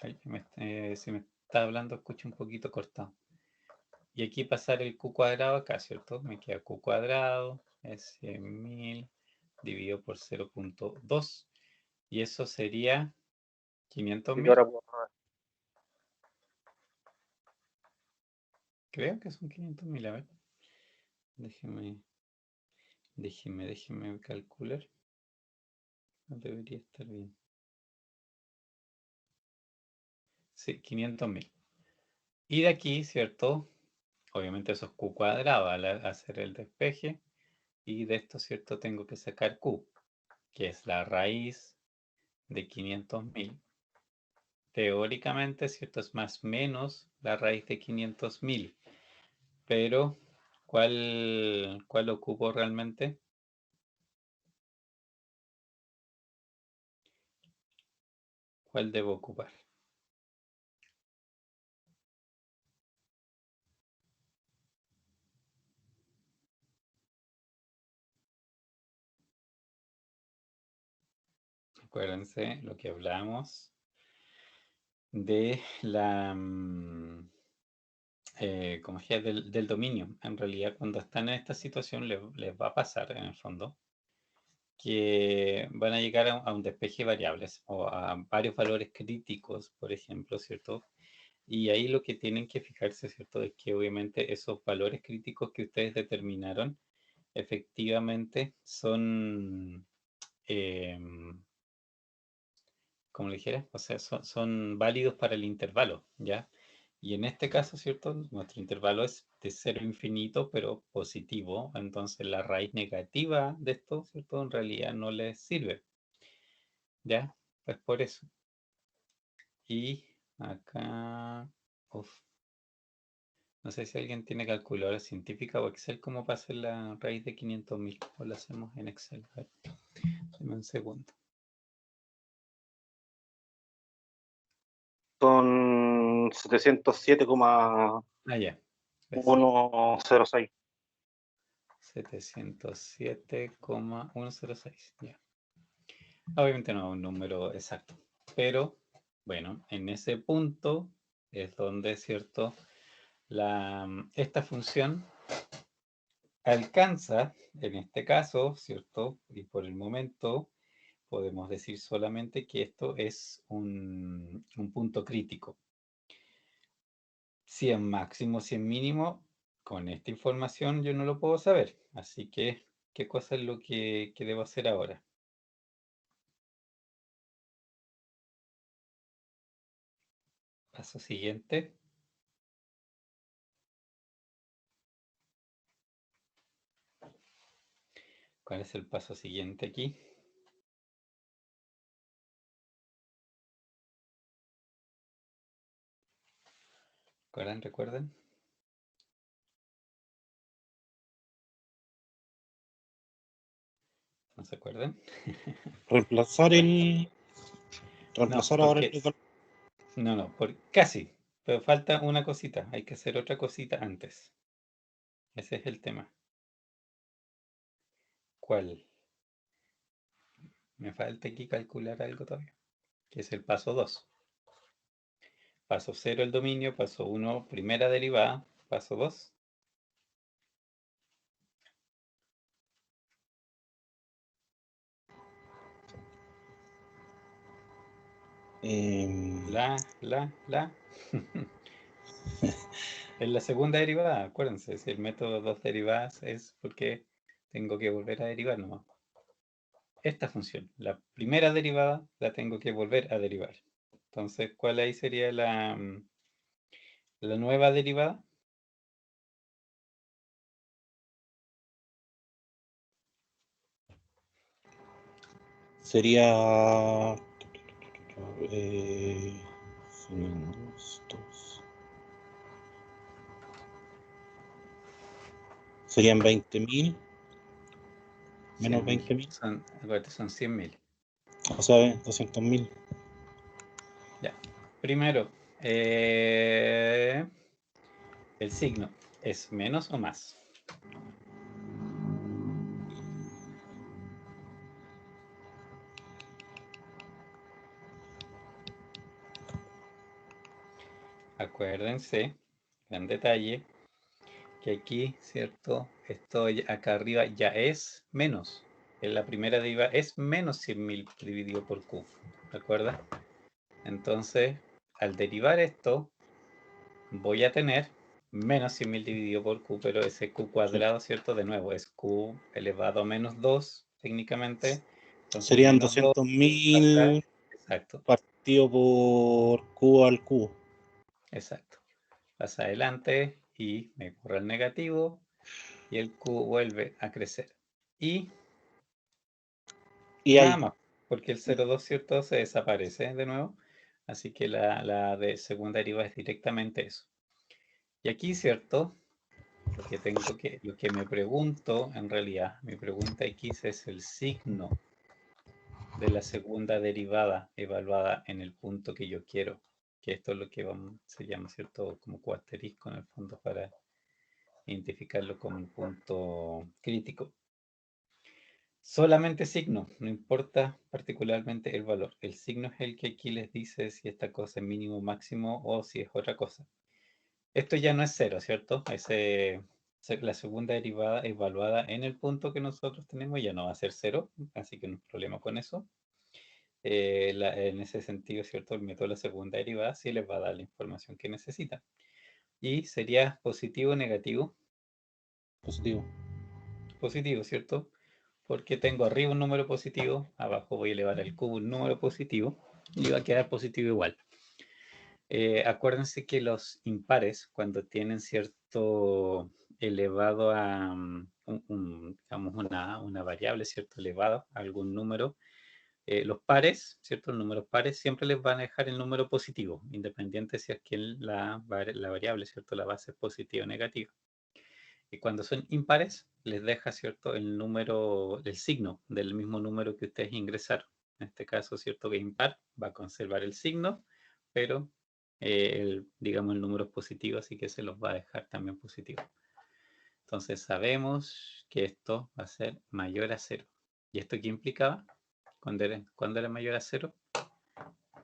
Ay, si me está hablando, escucho un poquito cortado. Y aquí pasar el Q cuadrado acá, ¿cierto? Me queda Q cuadrado, es 100.000 dividido por 0,2. Y eso sería Y 500.000. ahora puedo probar. Creo que son 500.000, a ver. Déjeme calcular. No debería estar bien. Sí, 500.000. Y de aquí, ¿cierto? Obviamente eso es Q cuadrado al hacer el despeje. Y de esto, ¿cierto? Tengo que sacar Q, que es la raíz de 500.000. Teóricamente, ¿cierto? Es más menos la raíz de 500.000. Pero, ¿cuál ocupo realmente? ¿Cuál debo ocupar? Acuérdense lo que hablamos de la, como dije, del dominio. En realidad, cuando están en esta situación, les va a pasar, en el fondo, que van a llegar a un despeje de variables o a varios valores críticos, por ejemplo, ¿cierto? Y ahí lo que tienen que fijarse, ¿cierto? Es que obviamente esos valores críticos que ustedes determinaron, efectivamente son, como le dijera, o sea, son válidos para el intervalo, ¿ya? Y en este caso, ¿cierto? Nuestro intervalo es de 0 a infinito, pero positivo. Entonces la raíz negativa de esto, ¿cierto? En realidad no les sirve, ¿ya? Pues por eso. Y acá, uf, no sé si alguien tiene calculadora científica o Excel, ¿cómo para hacer la raíz de 500.000? O la hacemos en Excel. A ver, dame un segundo. Son 707,106. Ah, ya. 707,106. Ya. Obviamente no es un número exacto, pero bueno, en ese punto es donde, ¿cierto? Esta función alcanza, en este caso, ¿cierto? Y por el momento podemos decir solamente que esto es un punto crítico. Si es máximo, si es mínimo, con esta información yo no lo puedo saber. Así que, ¿qué cosa es lo que debo hacer ahora? Paso siguiente. ¿Cuál es el paso siguiente aquí? ¿Recuerden? ¿No se acuerdan? Reemplazar Bueno, Reemplazar no, ahora porque no, casi, pero falta una cosita, hay que hacer otra cosita antes. Ese es el tema. ¿Cuál? Me falta aquí calcular algo todavía, que es el paso 2. Paso 0 el dominio, paso 1 primera derivada, paso 2. La. Es la segunda derivada, acuérdense, si el método 2 derivadas es porque tengo que volver a derivar nomás. Esta función, la primera derivada, la tengo que volver a derivar. Entonces, ¿cuál ahí sería la nueva derivada? sería serían 20.000 menos 20.000, Acuérdate, son 100.000. o sea, 200.000. Ya. Primero, el signo, ¿es menos o más? Acuérdense, gran detalle, que aquí, ¿cierto? Esto acá arriba ya es menos. En la primera derivada es menos 100.000 dividido por Q. ¿De acuerdo? Entonces, al derivar esto, voy a tener menos 100.000 dividido por Q, pero ese Q cuadrado, ¿cierto? De nuevo, es Q elevado a menos 2, técnicamente. Entonces, Serían menos 2 200.000 exacto, partido por Q al cubo. exacto. Pasa adelante y me corre el negativo y el Q vuelve a crecer. Y nada ahí, más, porque el 0,2, ¿cierto? Se desaparece de nuevo. Así que la de segunda derivada es directamente eso. Y aquí, ¿cierto? Lo que me pregunto, en realidad, mi pregunta X es el signo de la segunda derivada evaluada en el punto que yo quiero. Que esto es lo que se llama, ¿cierto? Como asterisco en el fondo para identificarlo como un punto crítico. Solamente signo, no importa particularmente el valor. El signo es el que aquí les dice si esta cosa es mínimo, máximo o si es otra cosa. Esto ya no es cero, ¿cierto? La segunda derivada evaluada en el punto que nosotros tenemos ya no va a ser cero, así que no hay problema con eso. En ese sentido, ¿cierto? El método de la segunda derivada sí les va a dar la información que necesitan. Y sería positivo o negativo. positivo. Positivo, ¿cierto? Porque tengo arriba un número positivo, abajo voy a elevar al cubo un número positivo y va a quedar positivo igual. Acuérdense que los impares, cuando tienen cierto elevado a digamos una variable, cierto elevado a algún número, los pares, ¿cierto? Los números pares siempre les van a dejar el número positivo, independiente si es que la variable, ¿cierto? La base es positiva o negativa. Y cuando son impares, les deja, ¿cierto? El número, el signo del mismo número que ustedes ingresaron. En este caso, ¿cierto? Que impar va a conservar el signo, pero digamos el número es positivo, así que se los va a dejar también positivo. Entonces sabemos que esto va a ser mayor a 0. ¿Y esto qué implicaba? ¿Cuándo era mayor a 0?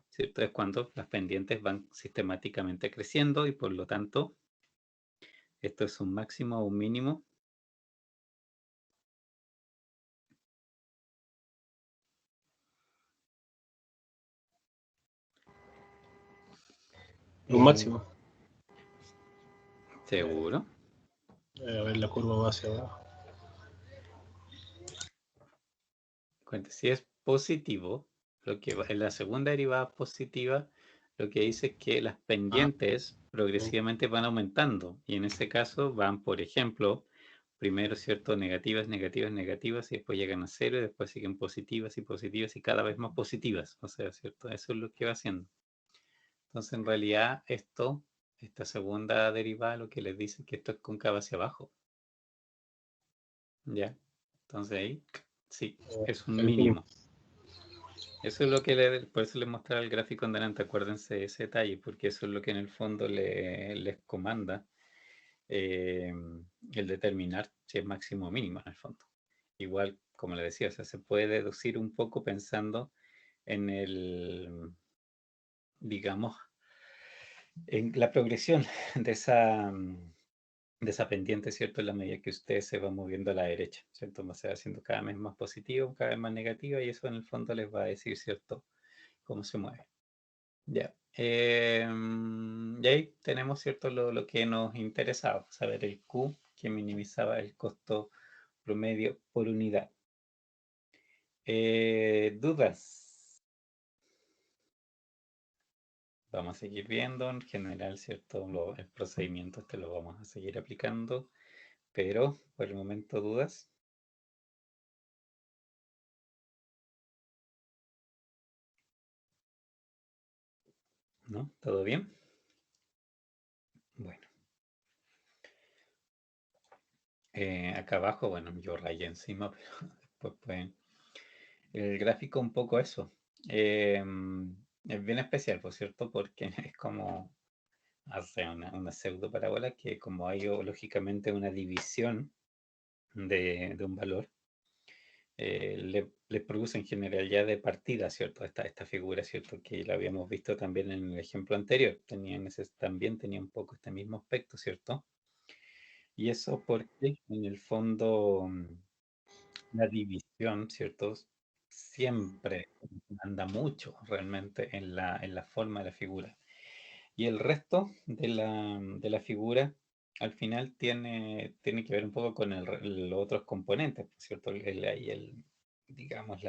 ¿Cierto? Es cuando las pendientes van sistemáticamente creciendo y por lo tanto esto es un máximo o un mínimo. Un máximo. ¿Seguro? A ver, la curva va hacia abajo. Si es positivo, en la segunda derivada positiva, lo que dice es que las pendientes progresivamente van aumentando. Y en ese caso van, por ejemplo, primero, ¿cierto? Negativas, negativas, negativas, y después llegan a 0, y después siguen positivas y positivas, y cada vez más positivas. O sea, ¿cierto? Eso es lo que va haciendo. Entonces, en realidad, esta segunda derivada, lo que les dice es que esto es cóncavo hacia abajo. ¿Ya? Entonces ahí Sí, es un el mínimo. Eso es lo que por eso les mostraba el gráfico en delante, acuérdense de ese detalle, porque eso es lo que en el fondo les comanda el determinar si es máximo o mínimo en el fondo. Igual, como le decía, o sea, se puede deducir un poco pensando en digamos, en la progresión de esa pendiente, ¿cierto? En la medida que usted se va moviendo a la derecha, ¿cierto? Se va haciendo cada vez más positivo, cada vez más negativo, y eso en el fondo les va a decir, ¿cierto? Cómo se mueve. Ya. Y ahí tenemos, ¿cierto? Lo que nos interesaba, saber el Q, que minimizaba el costo promedio por unidad. ¿Dudas? Vamos a seguir viendo, en general, ¿cierto? El procedimiento este lo vamos a seguir aplicando, pero por el momento, ¿dudas? ¿No? ¿Todo bien? Bueno. Acá abajo, bueno, yo rayé encima, pero después pueden... El gráfico un poco eso. Es bien especial, por cierto, porque es como hace una pseudo parábola que como hay lógicamente una división de un valor, le produce en general ya de partida, ¿cierto? Esta figura, ¿cierto? Que la habíamos visto también en el ejemplo anterior. También tenía un poco este mismo aspecto, ¿cierto? Y eso porque en el fondo la división, ¿cierto? Siempre anda mucho realmente en la forma de la figura. Y el resto de la figura al final tiene que ver un poco con los otros componentes, ¿cierto? Digamos,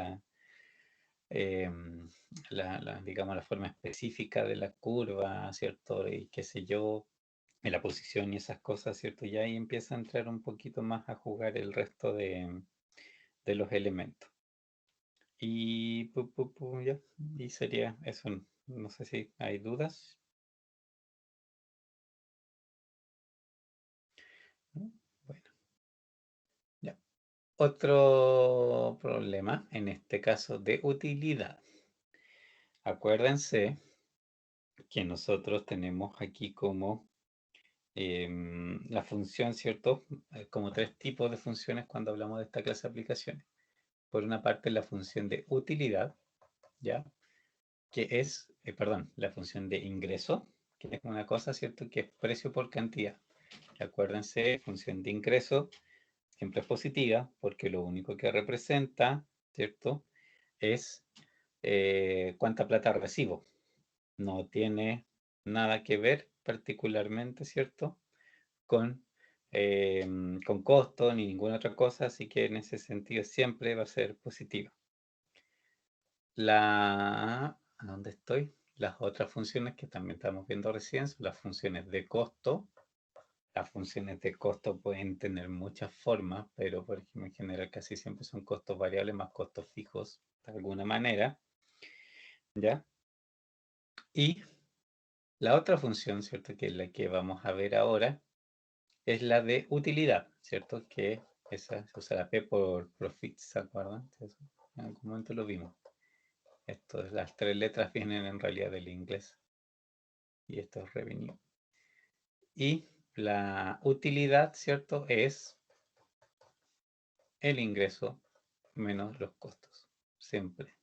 digamos, la forma específica de la curva, ¿cierto? Y qué sé yo, en la posición y esas cosas, ¿cierto? Y ahí empieza a entrar un poquito más a jugar el resto de los elementos. Y ya, y sería eso. No sé si hay dudas. ¿No? Bueno, ya. Otro problema, en este caso de utilidad. Acuérdense que nosotros tenemos aquí como la función, ¿cierto? Como tres tipos de funciones cuando hablamos de esta clase de aplicaciones. Por una parte, la función de utilidad, ¿ya? Que es, perdón, la función de ingreso, que es una cosa, ¿cierto? Que es precio por cantidad. Acuérdense, función de ingreso siempre es positiva porque lo único que representa, ¿cierto? Es cuánta plata recibo. No tiene nada que ver particularmente, ¿cierto? Con costo ni ninguna otra cosa, así que en ese sentido siempre va a ser positiva. ¿A dónde estoy? Las otras funciones que también estamos viendo recién son las funciones de costo. Las funciones de costo pueden tener muchas formas, pero por ejemplo en general casi siempre son costos variables más costos fijos de alguna manera, ¿ya? Y la otra función, ¿cierto? Que es la que vamos a ver ahora, es la de utilidad, ¿cierto? Que esa se usa la P por profit, ¿se acuerdan? Eso, en algún momento lo vimos. Las tres letras vienen en realidad del inglés. Y esto es revenue. Y la utilidad, ¿cierto? Es el ingreso menos los costos, siempre.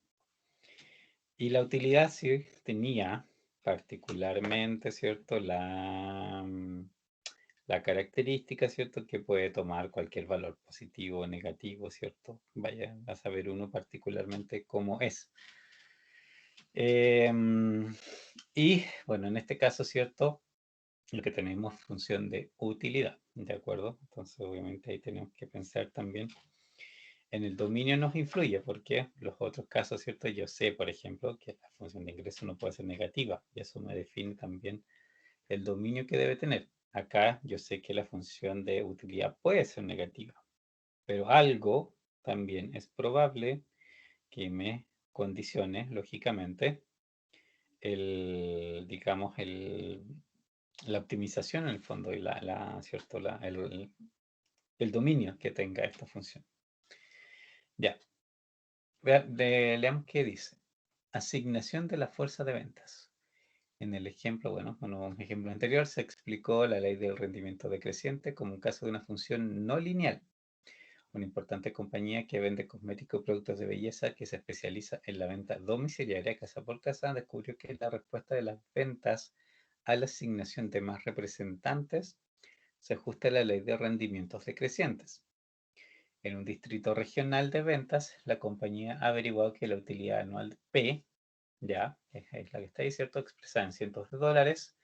Y la utilidad sí tenía particularmente, ¿cierto? La característica, ¿cierto? Que puede tomar cualquier valor positivo o negativo, ¿cierto? Vaya a saber uno particularmente cómo es. Y bueno, en este caso, ¿cierto? Lo que tenemos función de utilidad, ¿de acuerdo? Entonces, obviamente ahí tenemos que pensar también en el dominio nos influye, porque los otros casos, ¿cierto? Yo sé, por ejemplo, que la función de ingreso no puede ser negativa, y eso me define también el dominio que debe tener. Acá yo sé que la función de utilidad puede ser negativa, pero algo también es probable que me condicione, lógicamente, digamos, la optimización en el fondo y ¿cierto? El dominio que tenga esta función. Ya, Leamos qué dice. Asignación de la fuerza de ventas. En el ejemplo, bueno, en un ejemplo anterior se explicó la ley del rendimiento decreciente como un caso de una función no lineal. Una importante compañía que vende cosméticos y productos de belleza que se especializa en la venta domiciliaria casa por casa descubrió que la respuesta de las ventas a la asignación de más representantes se ajusta a la ley de rendimientos decrecientes. En un distrito regional de ventas, la compañía ha averiguado que la utilidad anual P, ya, es la que está ahí, ¿cierto? Expresada en cientos de dólares,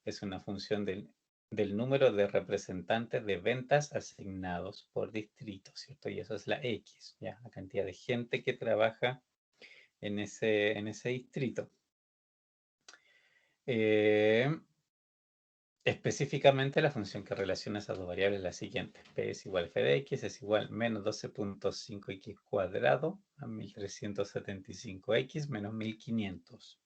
es una función del número de representantes de ventas asignados por distrito, ¿cierto? Y eso es la X, ya, la cantidad de gente que trabaja en ese distrito. Específicamente, la función que relaciona esas dos variables es la siguiente. P es igual a f de x es igual menos 12.5x cuadrado a 1375x menos 1500.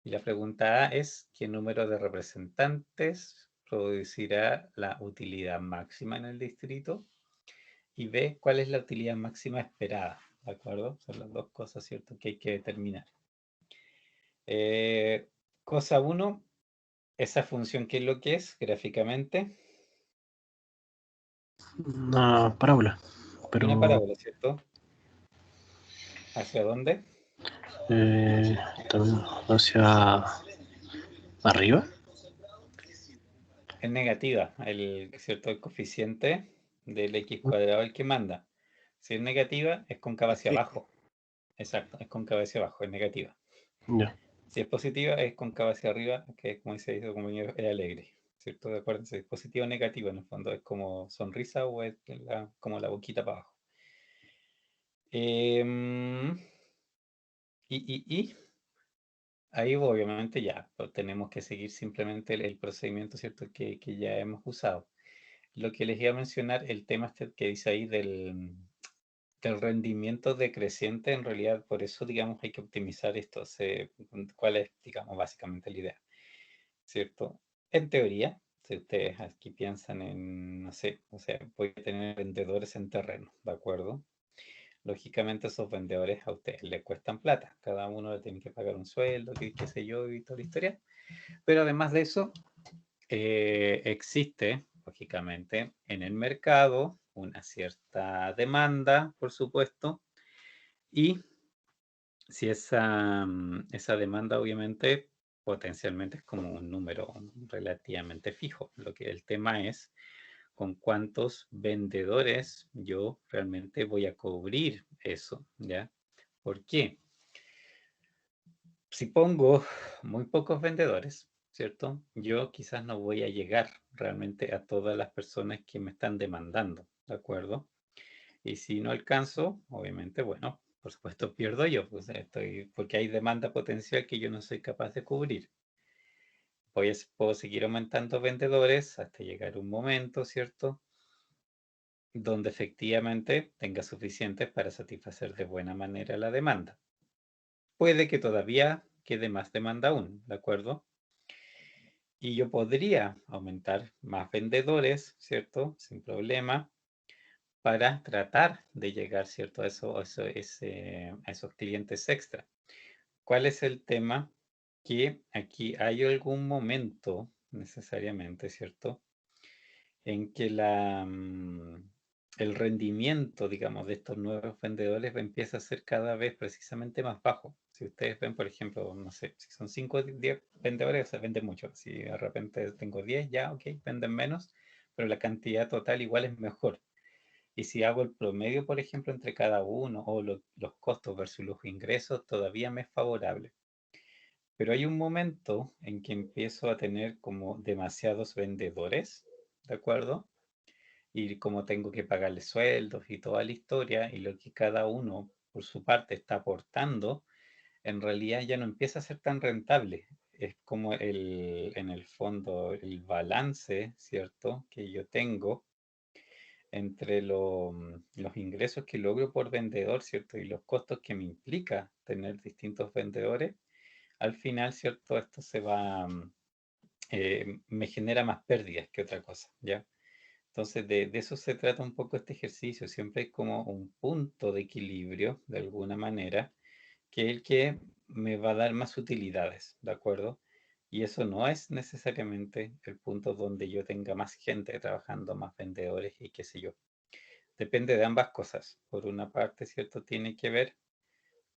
Y la pregunta A es, ¿qué número de representantes producirá la utilidad máxima en el distrito? Y B, ¿cuál es la utilidad máxima esperada? ¿De acuerdo? Son las dos cosas, ¿cierto?, que hay que determinar. Cosa 1, esa función, ¿qué es lo que es gráficamente? Una parábola. Pero Una parábola, ¿cierto? ¿Hacia dónde? también hacia arriba. Es negativa, ¿cierto? El coeficiente del x cuadrado el que manda. Si es negativa, es cóncava hacia abajo. Exacto, es cóncava hacia abajo, es negativa. Ya. Si es positiva, es cóncava hacia arriba, que como se dice, como es alegre, ¿cierto? De acuerdo, si es positivo o negativo, en el fondo es como sonrisa o es como la boquita para abajo. Y ahí obviamente ya pues, tenemos que seguir simplemente el procedimiento, ¿cierto?, que ya hemos usado. Lo que les iba a mencionar, el tema este que dice ahí del rendimiento decreciente, en realidad por eso, digamos, hay que optimizar esto. ¿Cuál es, digamos, básicamente la idea? ¿Cierto? En teoría, si ustedes aquí piensan en, no sé, o sea, voy a tener vendedores en terreno, ¿de acuerdo? Lógicamente esos vendedores a ustedes les cuestan plata, cada uno le tiene que pagar un sueldo, qué sé yo, y toda la historia. Pero además de eso, existe, lógicamente, en el mercado una cierta demanda, por supuesto, y si esa demanda, obviamente, potencialmente es como un número relativamente fijo. Lo que el tema es con cuántos vendedores yo realmente voy a cubrir eso, ¿ya? ¿Por qué? Si pongo muy pocos vendedores, ¿cierto? Yo quizás no voy a llegar realmente a todas las personas que me están demandando, ¿de acuerdo? Y si no alcanzo, obviamente, bueno, por supuesto pierdo yo, pues porque hay demanda potencial que yo no soy capaz de cubrir. Puedo seguir aumentando vendedores hasta llegar un momento, ¿cierto?, donde efectivamente tenga suficientes para satisfacer de buena manera la demanda. Puede que todavía quede más demanda aún, ¿de acuerdo? Y yo podría aumentar más vendedores, ¿cierto? Sin problema, para tratar de llegar, ¿cierto?, a esos clientes extra. ¿Cuál es el tema? Que aquí hay algún momento, necesariamente, ¿cierto?, en que el rendimiento, digamos, de estos nuevos vendedores empieza a ser cada vez precisamente más bajo. Si ustedes ven, por ejemplo, no sé, si son 5 o 10 vendedores, se vende mucho. Si de repente tengo 10, ya, ok, venden menos, pero la cantidad total igual es mejor. Y si hago el promedio, por ejemplo, entre cada uno o los costos versus los ingresos, todavía me es favorable. Pero hay un momento en que empiezo a tener como demasiados vendedores, ¿de acuerdo? Y como tengo que pagarles sueldos y toda la historia, y lo que cada uno por su parte está aportando, en realidad ya no empieza a ser tan rentable. Es como en el fondo, el balance, ¿cierto?, que yo tengo entre los ingresos que logro por vendedor, ¿cierto?, y los costos que me implica tener distintos vendedores. Al final, ¿cierto?, esto me genera más pérdidas que otra cosa, ¿ya? Entonces, de eso se trata un poco este ejercicio. Siempre hay como un punto de equilibrio, de alguna manera, que es el que me va a dar más utilidades, ¿de acuerdo? Y eso no es necesariamente el punto donde yo tenga más gente trabajando, más vendedores y qué sé yo. Depende de ambas cosas. Por una parte, ¿cierto? Tiene que ver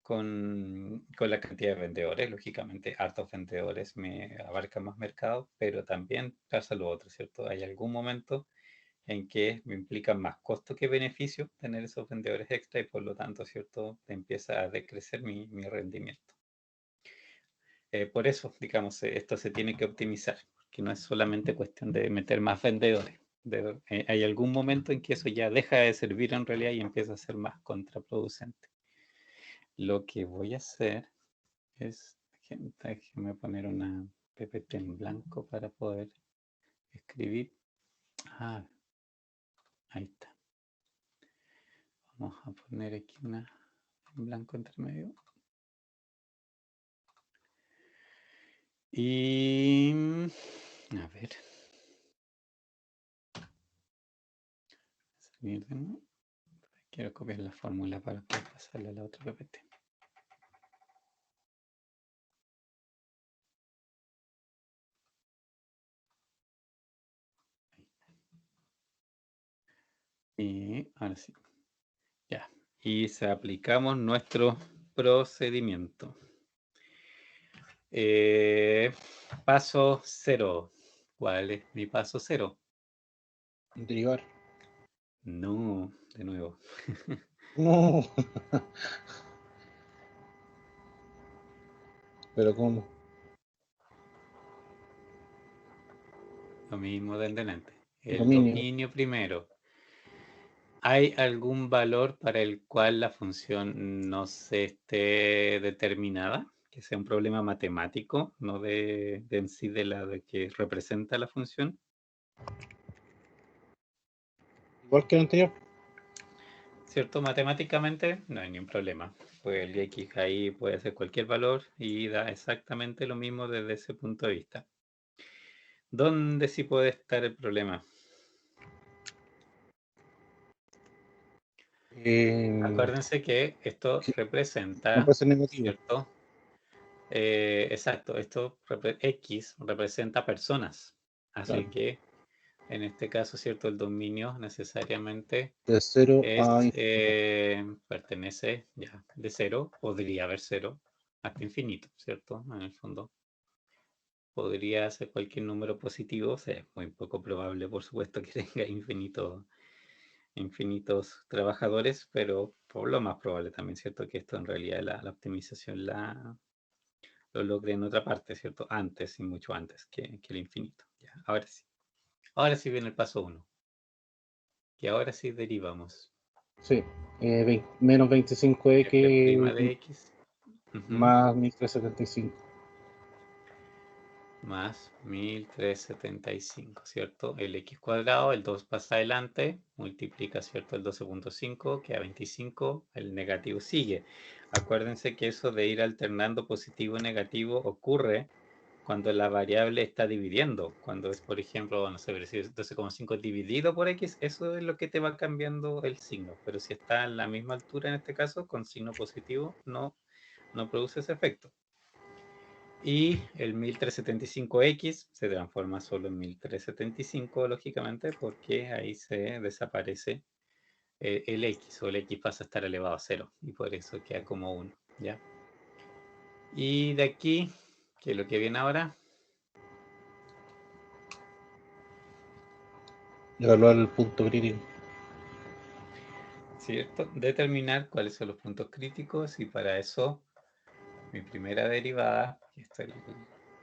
con la cantidad de vendedores. Lógicamente, hartos vendedores me abarcan más mercado, pero también pasa lo otro, ¿cierto? Hay algún momento en que me implica más costo que beneficio tener esos vendedores extra y por lo tanto, ¿cierto? Empieza a decrecer mi rendimiento. Por eso, digamos, esto se tiene que optimizar, porque no es solamente cuestión de meter más vendedores. Hay algún momento en que eso ya deja de servir en realidad y empieza a ser más contraproducente. Lo que voy a hacer es, déjeme poner una PPT en blanco para poder escribir. Ah, ahí está. Vamos a poner aquí una en blanco entre medio. Y a ver. Salir de nuevo. Quiero copiar la fórmula para poder pasarla a la otra PPT. Y ahora sí. Ya. Y se aplicamos nuestro procedimiento. Paso 0. ¿Cuál es mi paso 0? Derivar. No, de nuevo. No. Pero ¿cómo? Lo mismo del delante. El Dominio. dominio primero. ¿Hay algún valor para el cual la función no se esté determinada? Que sea un problema matemático, no de en sí de la de que representa la función. Igual que el anterior. ¿Cierto? Matemáticamente no hay ningún problema. Pues el x ahí puede ser cualquier valor y da exactamente lo mismo desde ese punto de vista. ¿Dónde sí puede estar el problema? Acuérdense que esto No representa, puede ser negativo. ¿cierto? Exacto, esto X representa personas. Así Claro. que en este caso, ¿cierto? El dominio necesariamente De 0 es, a pertenece ya de 0, podría haber 0 hasta infinito, ¿cierto? En el fondo podría ser cualquier número positivo, o sea, es muy poco probable, por supuesto, que tenga infinitos trabajadores, pero por lo más probable también, ¿cierto? Que esto en realidad la optimización lo logre en otra parte, ¿cierto? Antes y mucho antes que el infinito. Ya, ahora sí. Ahora sí viene el paso 1. Que ahora sí derivamos. Sí. Menos 25x F' de X. más 1375. Más 1375, ¿cierto? El X cuadrado, el 2 pasa adelante, multiplica, ¿cierto? El 12.5, queda 25, el negativo sigue. Acuérdense que eso de ir alternando positivo y negativo ocurre cuando la variable está dividiendo. Cuando es, por ejemplo, no sé, si es 12,5 dividido por X, eso es lo que te va cambiando el signo. Pero si está a la misma altura en este caso, con signo positivo, no produce ese efecto. Y el 1375X se transforma solo en 1375, lógicamente, porque ahí se desaparece el X, o el X pasa a estar elevado a 0, y por eso queda como 1, ¿ya? Y de aquí, que es lo que viene ahora, Evaluar el punto crítico. ¿cierto? Determinar cuáles son los puntos críticos, y para eso mi primera derivada, que está el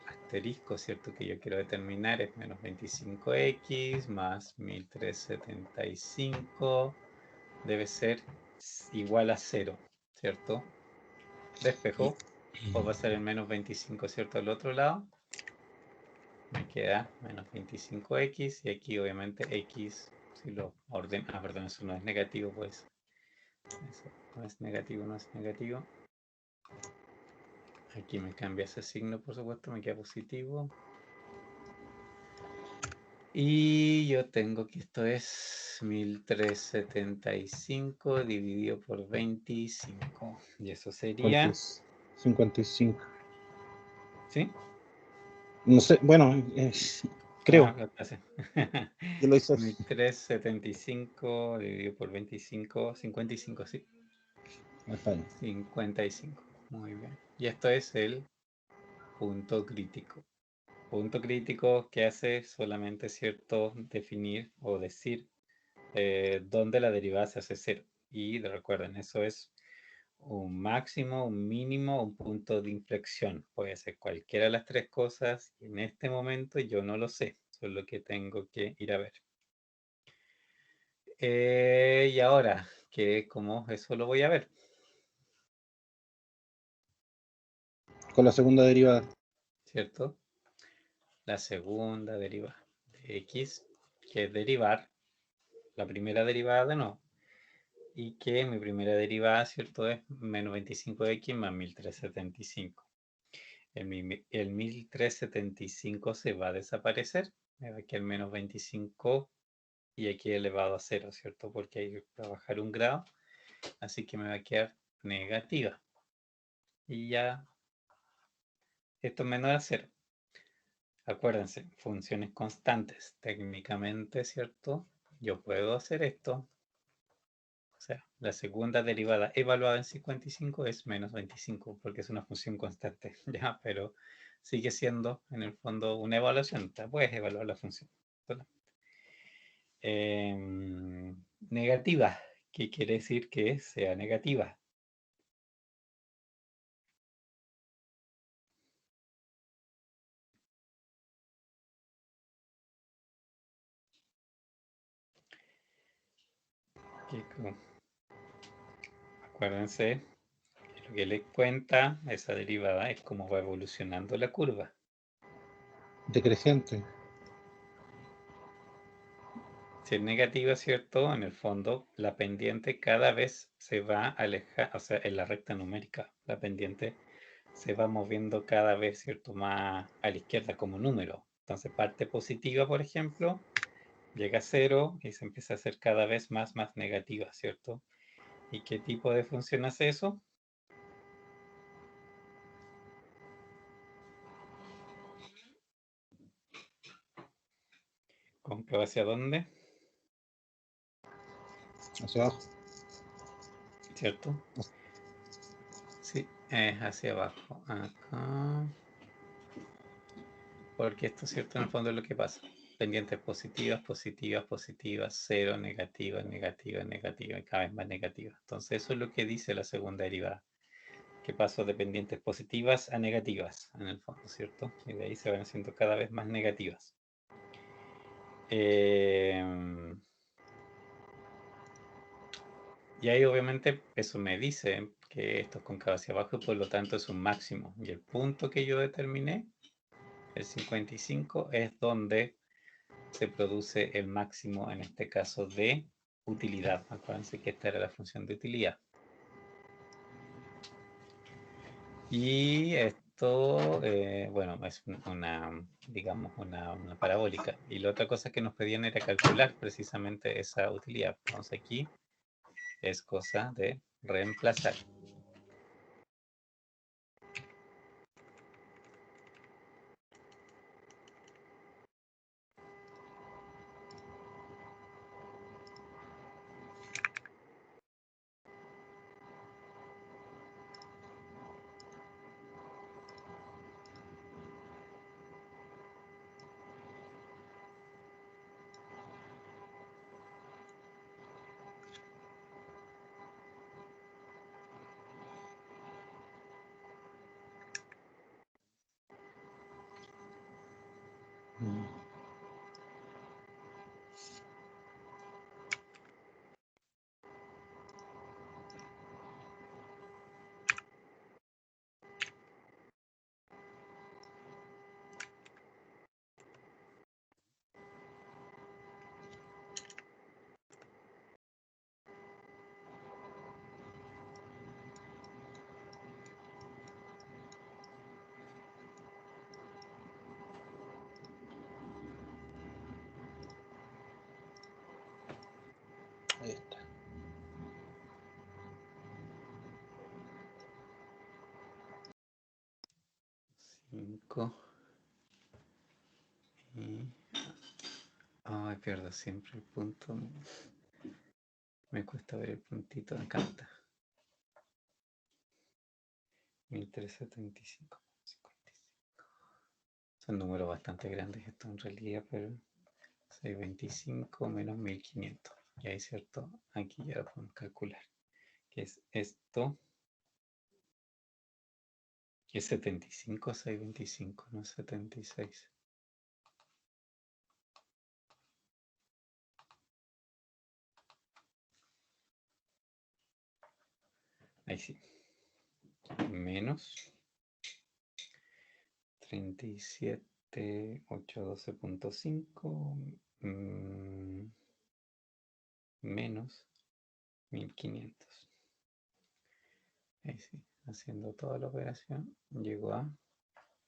asterisco, ¿cierto? Que yo quiero determinar es menos 25x más 1375 debe ser igual a 0, ¿cierto? Despejo, o va a ser el menos 25, ¿cierto? Al otro lado me queda menos 25x y aquí obviamente x, si lo ordeno, perdón, eso no es negativo, pues eso no es negativo, no es negativo. Aquí me cambia ese signo, por supuesto, me queda positivo. Y yo tengo que esto es 1375 dividido por 25. Y eso sería, 55. ¿sí? No sé, bueno, creo. Lo que hace. Yo lo hice. 1375 dividido por 25, 55, sí. Está bien. 55. Muy bien. Y esto es el punto crítico. Punto crítico que hace solamente cierto definir o decir dónde la derivada se hace cero. Y recuerden, eso es un máximo, un mínimo, un punto de inflexión. Puede ser cualquiera de las tres cosas. Y en este momento yo no lo sé. Solo que tengo que ir a ver. Y ahora, ¿cómo eso lo voy a ver? Con la segunda derivada. ¿Cierto? La segunda derivada de x, que es derivar la primera derivada de nuevo. Y que mi primera derivada, ¿cierto? Es menos 25x más 1375. El 1375 se va a desaparecer. Me va a quedar menos 25 y aquí elevado a 0, ¿cierto? Porque hay que trabajar un grado. Así que me va a quedar negativa. Y ya, esto es menor a 0. Acuérdense, funciones constantes. Técnicamente, ¿cierto? Yo puedo hacer esto. O sea, la segunda derivada evaluada en 55 es menos 25, porque es una función constante, ¿ya? Pero sigue siendo, en el fondo, una evaluación. Puedes evaluar la función. Negativa. ¿Qué quiere decir que sea negativa? Acuérdense, lo que le cuenta esa derivada es cómo va evolucionando la curva. Decreciente. Si es negativa, ¿cierto? En el fondo, la pendiente cada vez se va a alejar, o sea, en la recta numérica, la pendiente se va moviendo cada vez, ¿cierto? Más a la izquierda como número. Entonces, parte positiva, por ejemplo, llega a 0 y se empieza a hacer cada vez más negativa, ¿cierto? ¿Y qué tipo de función hace eso? ¿Con qué va hacia dónde? Hacia abajo. ¿Cierto? Sí, es hacia abajo. Acá. Porque esto, ¿cierto? En el fondo es lo que pasa. Pendientes positivas, positivas, positivas, 0, negativas, negativas, negativas, y cada vez más negativas. Entonces eso es lo que dice la segunda derivada. Que paso de pendientes positivas a negativas, en el fondo, ¿cierto? Y de ahí se van haciendo cada vez más negativas. Y ahí obviamente eso me dice que esto es cóncavo hacia abajo y por lo tanto es un máximo. Y el punto que yo determiné, el 55, es donde se produce el máximo, en este caso, de utilidad. Acuérdense que esta era la función de utilidad. Y esto, bueno, es una, digamos, una parabólica. Y la otra cosa que nos pedían era calcular precisamente esa utilidad. Entonces aquí es cosa de reemplazar. 5. Y... Ay, pierdo siempre el punto. Me cuesta ver el puntito. Acá está. 1375. Son números bastante grandes esto en realidad, pero 625 menos 1500. Y ahí, ¿cierto? Aquí ya lo podemos calcular. Que es esto. Que es 75 o 625, no 76. Ahí sí. Menos 37.812.5 menos 1500. Ahí sí, haciendo toda la operación, llegó a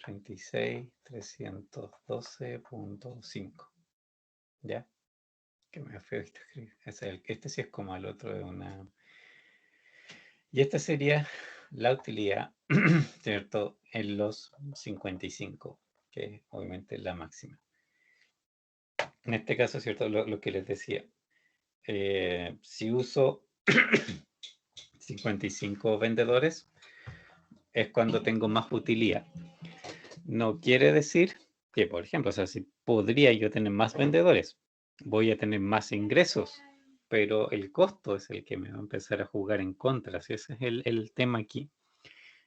36.312.5. ¿Ya? Que me feo esto escribir. Este sí es como el otro de una... Y esta sería la utilidad, ¿cierto? En los 55, que es obviamente la máxima. En este caso, ¿cierto? Lo que les decía. Si uso 55 vendedores, es cuando tengo más utilidad. No quiere decir que, por ejemplo, o sea, si podría yo tener más vendedores, voy a tener más ingresos, pero el costo es el que me va a empezar a jugar en contra. ¿Sí? Ese es el tema aquí.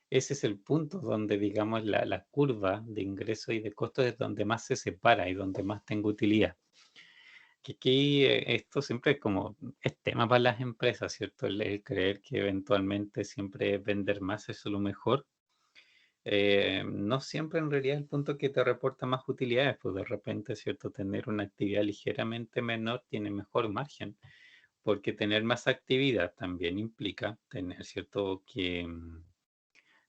Ese es el punto donde, digamos, la curva de ingresos y de costos es donde más se separa y donde más tengo utilidad. Que aquí esto siempre es tema para las empresas, ¿cierto? El creer que eventualmente siempre vender más es lo mejor. No siempre en realidad el punto que te reporta más utilidades, pues de repente, ¿cierto? Tener una actividad ligeramente menor tiene mejor margen, porque tener más actividad también implica tener, ¿cierto? Que,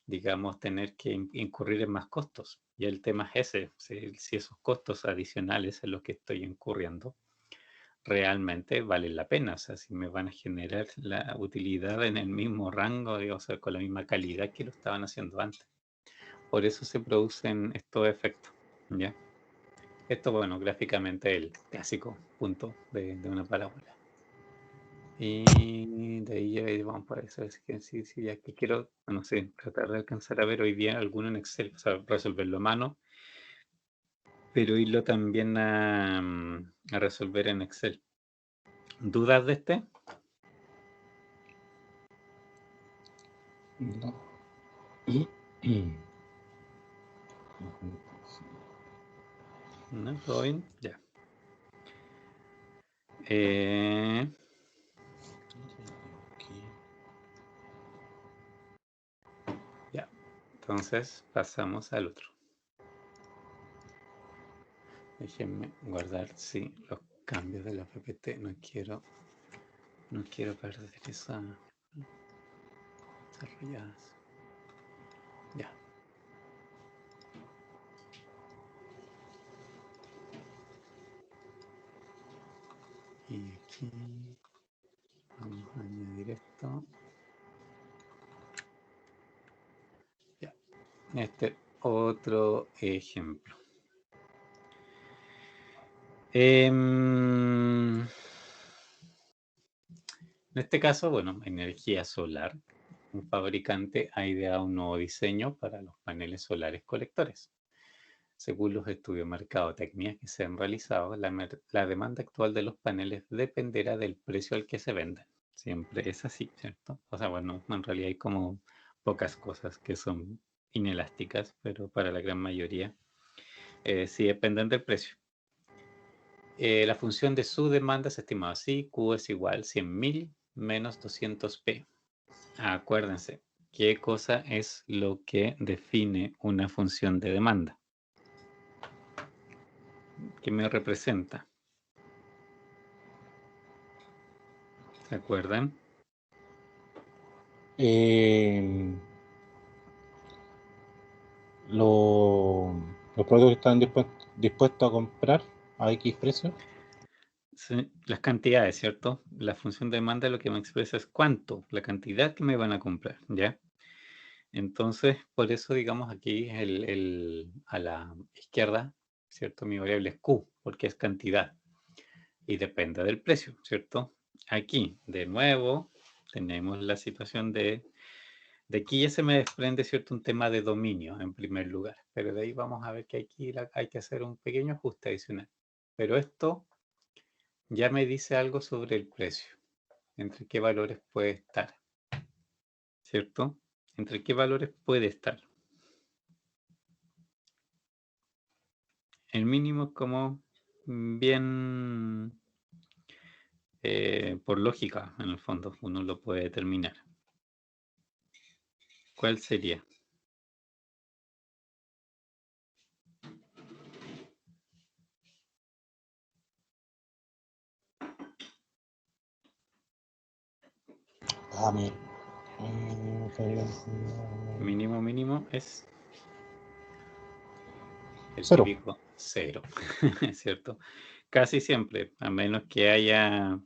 digamos, tener que incurrir en más costos. Y el tema es ese, si esos costos adicionales en los que estoy incurriendo realmente valen la pena, o sea, si me van a generar la utilidad en el mismo rango, o sea, con la misma calidad que lo estaban haciendo antes. Por eso se producen estos efectos, ¿ya? Esto, bueno, gráficamente el clásico punto de una parábola. Y de ahí vamos por eso, sí, ya que quiero, no sé, tratar de alcanzar a ver hoy día alguno en Excel, o sea, resolverlo a mano, pero irlo también a resolver en Excel. ¿Dudas de este? No. ¿No? ¿Todo bien? Ya. Ya. Entonces pasamos al otro. Déjenme guardar, sí, los cambios de la PPT. No quiero perder esa desarrolladas. Ya. Y aquí vamos a añadir esto. Ya. Este otro ejemplo. En este caso, bueno, energía solar. Un fabricante ha ideado un nuevo diseño para los paneles solares colectores. Según los estudios de mercadotecnia que se han realizado, la demanda actual de los paneles dependerá del precio al que se venden. Siempre es así, ¿cierto? O sea, bueno, en realidad hay como pocas cosas que son inelásticas, pero para la gran mayoría sí dependen del precio. La función de su demanda es estimada así: Q es igual 100.000 menos 200p. Acuérdense, ¿qué cosa es lo que define una función de demanda? ¿Qué me representa? ¿Se acuerdan? Los productos que están dispuestos a comprar a X precio. Sí, las cantidades, ¿cierto? La función de demanda lo que me expresa es cuánto, la cantidad que me van a comprar, ¿ya? Entonces, por eso, digamos, aquí a la izquierda, ¿cierto? Mi variable es Q, porque es cantidad y depende del precio, ¿cierto? Aquí, de nuevo, tenemos la situación de aquí ya se me desprende, ¿cierto? Un tema de dominio en primer lugar, pero de ahí vamos a ver que aquí hay que hacer un pequeño ajuste adicional. Pero esto ya me dice algo sobre el precio, entre qué valores puede estar, ¿cierto? Entre qué valores puede estar. El mínimo es como bien por lógica, en el fondo, uno lo puede determinar. ¿Cuál sería? Ah, mira. Mínimo es el Cero. típico 0, ¿cierto? Casi siempre, a menos que haya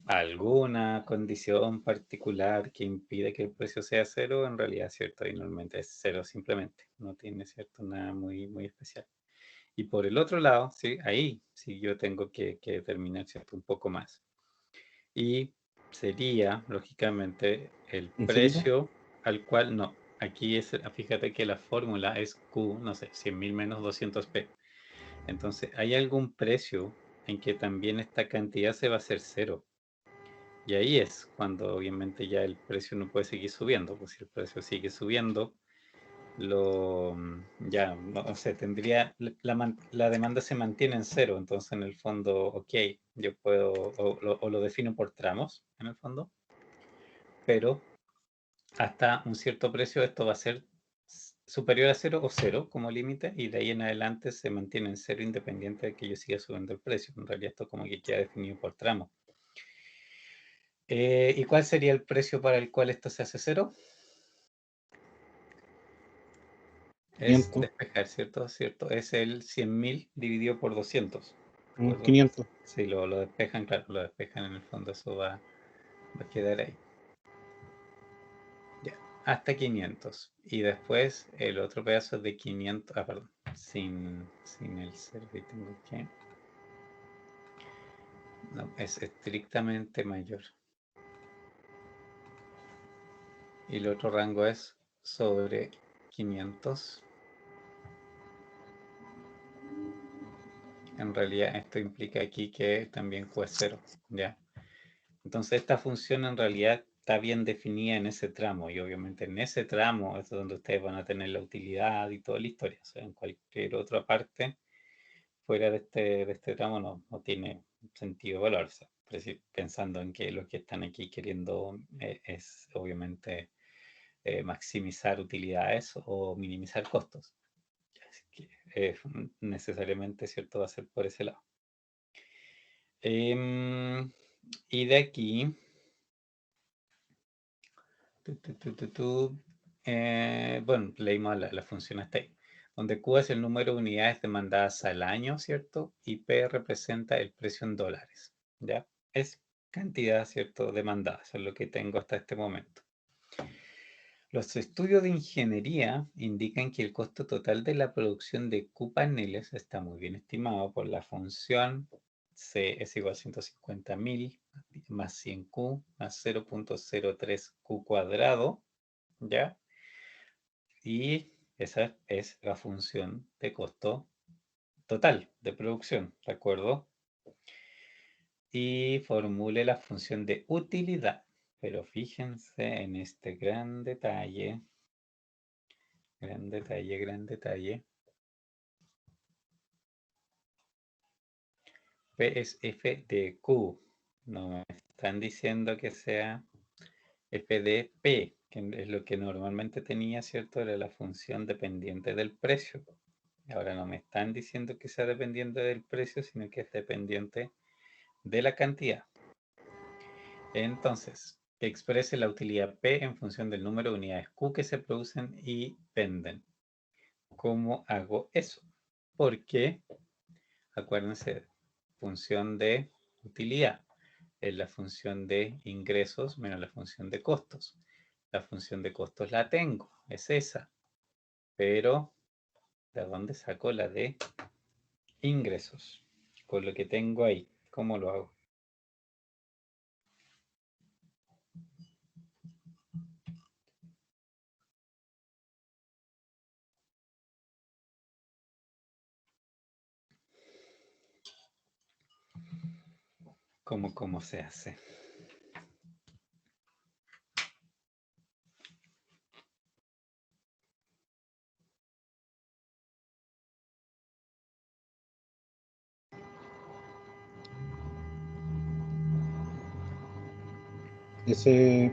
alguna condición particular que impide que el precio sea 0, en realidad, ¿cierto? Y normalmente es 0 simplemente, no tiene, ¿cierto? Nada muy especial. Y por el otro lado, ¿sí? Ahí sí yo tengo que determinar, ¿cierto? Un poco más. Y sería, lógicamente, el ¿Infinito? precio al cual, no, aquí es, fíjate que la fórmula es Q, no sé, 100.000 menos 200p. Entonces, hay algún precio en que también esta cantidad se va a hacer 0. Y ahí es cuando obviamente ya el precio no puede seguir subiendo, pues si el precio sigue subiendo, ya, no sé, tendría, la demanda se mantiene en 0, entonces en el fondo, ok, yo puedo, o lo defino por tramos, en el fondo, pero hasta un cierto precio esto va a ser superior a 0 o 0 como límite, y de ahí en adelante se mantiene en 0 independiente de que yo siga subiendo el precio. En realidad esto como que queda definido por tramos. ¿Y cuál sería el precio para el cual esto se hace 0? Es 500. despejar, ¿cierto? ¿Cierto? Es el 100.000 dividido por 200. ¿De acuerdo? 500. Si lo despejan, claro, lo despejan en el fondo, eso va a quedar ahí. Ya, hasta 500. Y después el otro pedazo de 500, perdón, sin el 0 que tengo que... No, es estrictamente mayor. Y el otro rango es sobre 500. En realidad esto implica aquí que también Q es 0, ¿ya? Entonces esta función en realidad está bien definida en ese tramo, y obviamente en ese tramo es donde ustedes van a tener la utilidad y toda la historia. O sea, en cualquier otra parte fuera de este tramo no tiene sentido evaluarse, pensando en que lo que están aquí queriendo es obviamente maximizar utilidades o minimizar costos. Así que necesariamente, ¿cierto?, va a ser por ese lado. Y de aquí, bueno, leímos la función hasta ahí, donde Q es el número de unidades demandadas al año, ¿cierto? Y P representa el precio en dólares, ¿ya? Es cantidad, ¿cierto?, demandada, eso es lo que tengo hasta este momento. Los estudios de ingeniería indican que el costo total de la producción de Q paneles está muy bien estimado por la función C es igual a 150.000 más 100Q más 0.03Q cuadrado, ¿ya? Y esa es la función de costo total de producción, ¿de acuerdo? Y formule la función de utilidad. Pero fíjense en este gran detalle. Gran detalle, gran detalle. P es f de Q. No me están diciendo que sea f de P, que es lo que normalmente tenía, ¿cierto? Era la función dependiente del precio. Ahora no me están diciendo que sea dependiente del precio, sino que es dependiente de la cantidad. Entonces, que exprese la utilidad P en función del número de unidades Q que se producen y venden. ¿Cómo hago eso? Porque, acuérdense, función de utilidad es la función de ingresos menos la función de costos. la función de costos la tengo, es esa. Pero, ¿de dónde saco la de ingresos? Con lo que tengo ahí, ¿cómo lo hago? ¿Cómo se hace? Ese,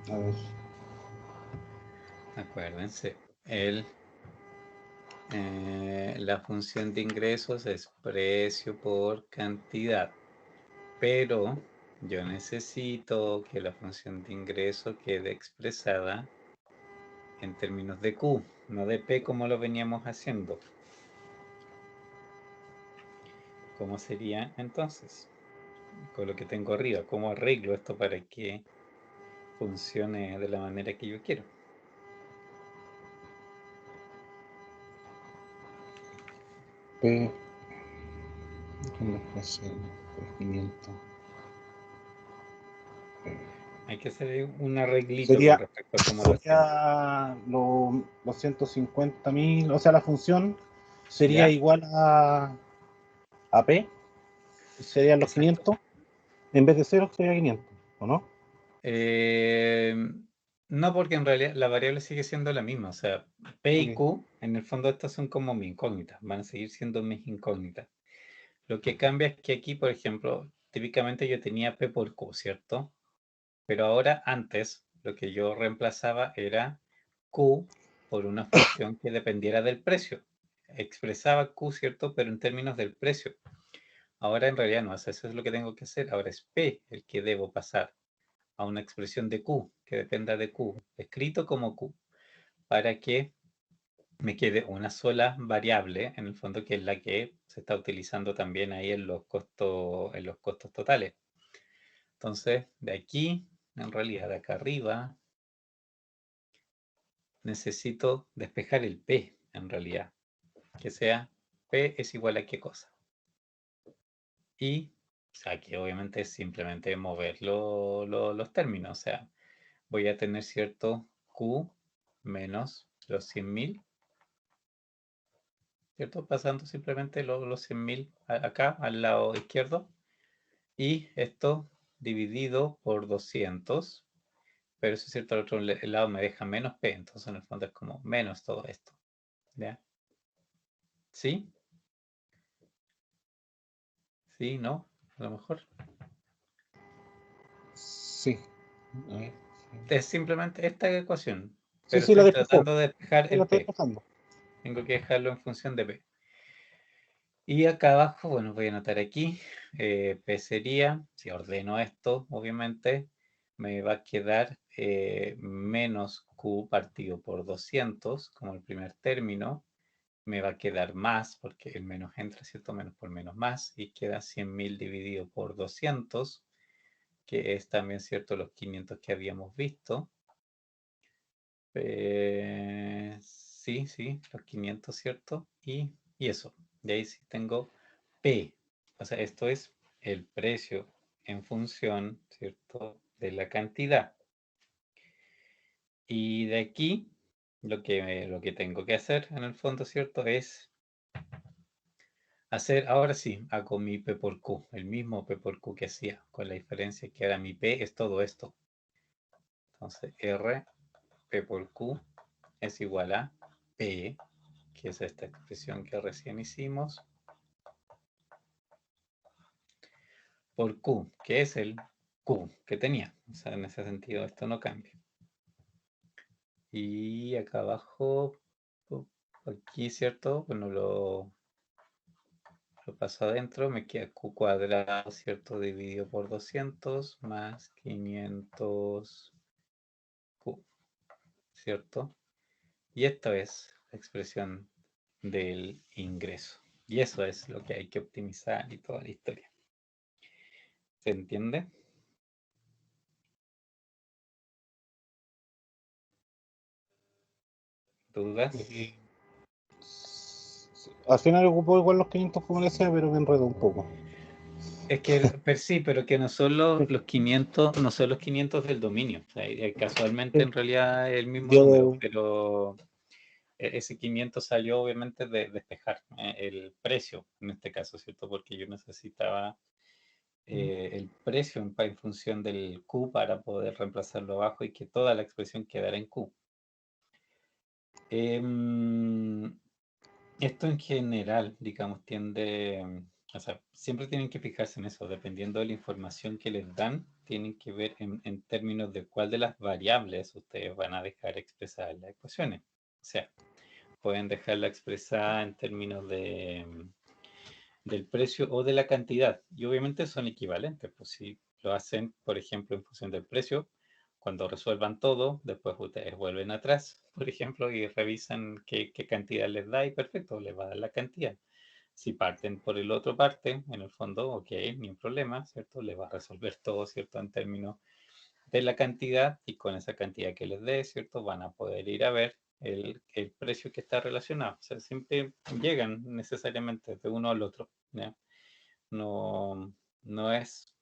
a ver, Acuérdense, la función de ingresos es precio por cantidad, pero yo necesito que la función de ingreso quede expresada en términos de Q, no de P como lo veníamos haciendo. ¿Cómo sería entonces? Con lo que tengo arriba, ¿cómo arreglo esto para que funcione de la manera que yo quiero? P, ¿cómo es el 500? Hay que hacer un arreglito Sería, con respecto a cómo lo hacemos. sería los 150.000, o sea, la función sería ¿Ya? igual a P, serían los Exacto. 500, en vez de 0 sería 500, ¿o no? No, porque en realidad la variable sigue siendo la misma. O sea, P y Ok. Q, en el fondo estas son como mis incógnitas. Van a seguir siendo mis incógnitas. Lo que cambia es que aquí, por ejemplo, típicamente yo tenía P por Q, ¿cierto? Pero ahora, antes, lo que yo reemplazaba era Q por una función que dependiera del precio. Expresaba Q, ¿cierto? Pero en términos del precio. Ahora en realidad no, eso es lo que tengo que hacer. Ahora es P el que debo pasar a una expresión de Q, que dependa de Q, escrito como Q, para que me quede una sola variable, en el fondo, que es la que se está utilizando también ahí en los costos totales. Entonces, de aquí, en realidad, de acá arriba, necesito despejar el P, en realidad, que sea P es igual a qué cosa. Y, o sea, que obviamente es simplemente mover los términos, o sea, voy a tener cierto Q menos los 100.000, ¿cierto? Pasando simplemente los 100.000 acá al lado izquierdo. Y esto dividido por 200, pero eso es cierto, al otro lado me deja menos P, entonces en el fondo es como menos todo esto. ¿Ya? ¿Sí? ¿Sí? ¿No? A lo mejor. Sí. A ver, Es simplemente esta ecuación, sí, pero sí, la estoy despejó. tratando de despejar Sí, la el estoy P. despejando. Tengo que dejarlo en función de P. Y acá abajo, bueno, voy a anotar aquí, P sería, si ordeno esto, obviamente, me va a quedar menos Q partido por 200, como el primer término, me va a quedar más, porque el menos entra, ¿cierto? Menos por menos más, y queda 100.000 dividido por 200, que es también, ¿cierto? Los 500 que habíamos visto. Sí, los 500, ¿cierto? Y eso. De ahí sí tengo P. O sea, esto es el precio en función, ¿cierto? De la cantidad. Y de aquí, lo que tengo que hacer, en el fondo, ¿cierto? Es hacer, ahora sí, hago mi P por Q. El mismo P por Q que hacía, con la diferencia que ahora mi P es todo esto. Entonces, R, P por Q es igual a P, que es esta expresión que recién hicimos, por Q, que es el Q que tenía. O sea, en ese sentido esto no cambia. Y acá abajo, aquí, ¿cierto? Bueno, lo paso adentro, me queda Q cuadrado, ¿cierto? Dividido por 200 más 500 Q, ¿cierto? Y esto es la expresión del ingreso. Y eso es lo que hay que optimizar y toda la historia. ¿Se entiende? ¿Dudas? Al final ocupó igual los 500 como le decía, pero me enredó un poco. Es que, sí, pero que no son los 500, no son los 500 del dominio. O sea, casualmente en realidad es el mismo número, pero ese 500 salió obviamente de despejar el precio, en este caso, ¿cierto? Porque yo necesitaba el precio en función del Q para poder reemplazarlo abajo y que toda la expresión quedara en Q. Esto en general, digamos, tiende, o sea, siempre tienen que fijarse en eso, dependiendo de la información que les dan, tienen que ver en términos de cuál de las variables ustedes van a dejar expresadas en las ecuaciones. O sea, pueden dejarla expresada en términos del precio o de la cantidad, y obviamente son equivalentes, pues si lo hacen, por ejemplo, en función del precio, cuando resuelvan todo, después ustedes vuelven atrás, por ejemplo, y revisan qué cantidad les da y perfecto, les va a dar la cantidad. Si parten por el otro parte, en el fondo, ok, ni un problema, ¿cierto? Les va a resolver todo, ¿cierto? En términos de la cantidad y con esa cantidad que les dé, ¿cierto? Van a poder ir a ver el precio que está relacionado. O sea, siempre llegan necesariamente de uno al otro, ¿ya? No, no es,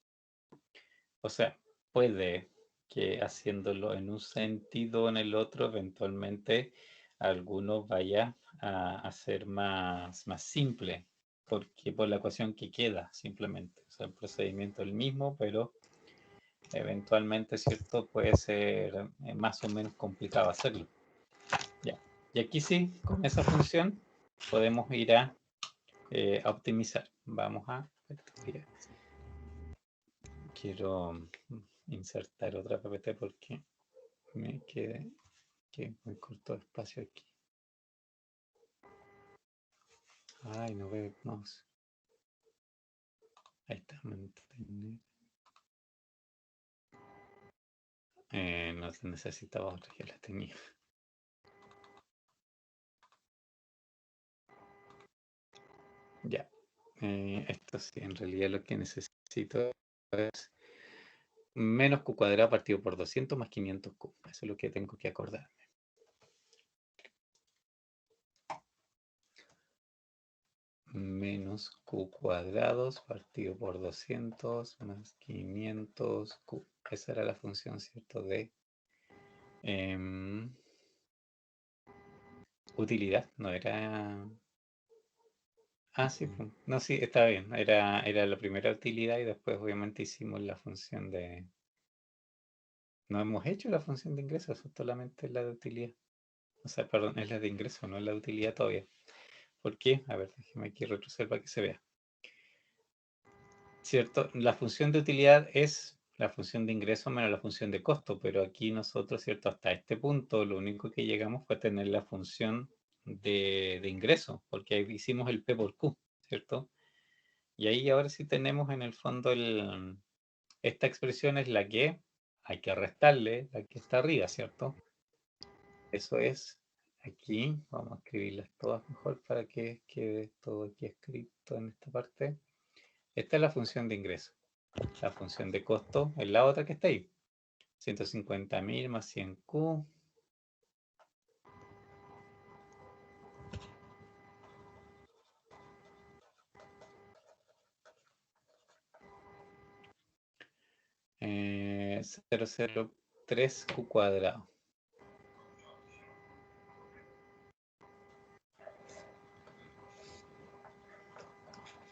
o sea, puede que haciéndolo en un sentido o en el otro, eventualmente alguno vaya a ser más simple, porque por la ecuación que queda, simplemente. O sea, el procedimiento es el mismo, pero eventualmente, ¿cierto? Puede ser más o menos complicado hacerlo. Ya. Y aquí sí, con esa función podemos ir a optimizar. Vamos a... Quiero insertar otra PPT porque me quedé muy corto de espacio aquí. Ay, no veo el mouse. Ahí está, mantener. No necesitaba otra, ya la tenía. Ya. Esto sí, en realidad lo que necesito es menos Q cuadrado partido por 200 más 500Q. Eso es lo que tengo que acordarme. Menos Q cuadrados partido por 200 más 500Q. Esa era la función, ¿cierto? De utilidad. No era... Ah, sí. No, sí, está bien. Era la primera utilidad y después obviamente hicimos la función de... No hemos hecho la función de ingreso, eso solamente es la de utilidad. O sea, perdón, es la de ingreso, no es la de utilidad todavía. ¿Por qué? A ver, déjeme aquí retroceder para que se vea. ¿Cierto? La función de utilidad es la función de ingreso menos la función de costo, pero aquí nosotros, ¿cierto? Hasta este punto, lo único que llegamos fue a tener la función de ingreso, porque ahí hicimos el P por Q, ¿cierto? Y ahí ahora sí tenemos en el fondo esta expresión es la que hay que restarle, la que está arriba, ¿cierto? Eso es aquí, vamos a escribirlas todas mejor para que quede todo aquí escrito en esta parte. Esta es la función de ingreso. La función de costo es la otra que está ahí. 150.000 más 100Q. Eh, 003Q cuadrado.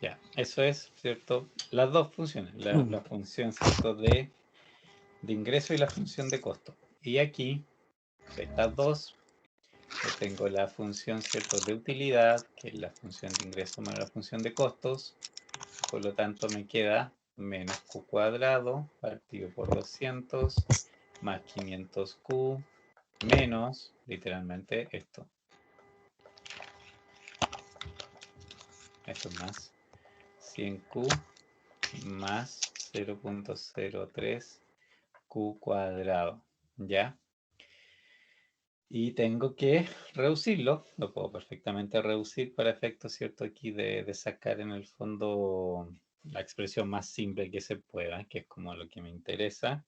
Ya, eso es, ¿cierto? Las dos funciones. La función, ¿cierto? De ingreso y la función de costo. Y aquí, estas dos, yo tengo la función, ¿cierto? De utilidad, que es la función de ingreso menos la función de costos. Por lo tanto, me queda menos Q cuadrado partido por 200 más 500Q menos, literalmente, esto. Esto es más 100Q más 0.03Q cuadrado, ¿ya? Y tengo que reducirlo, lo puedo perfectamente reducir para efectos, ¿cierto? Aquí de sacar en el fondo la expresión más simple que se pueda, que es como lo que me interesa.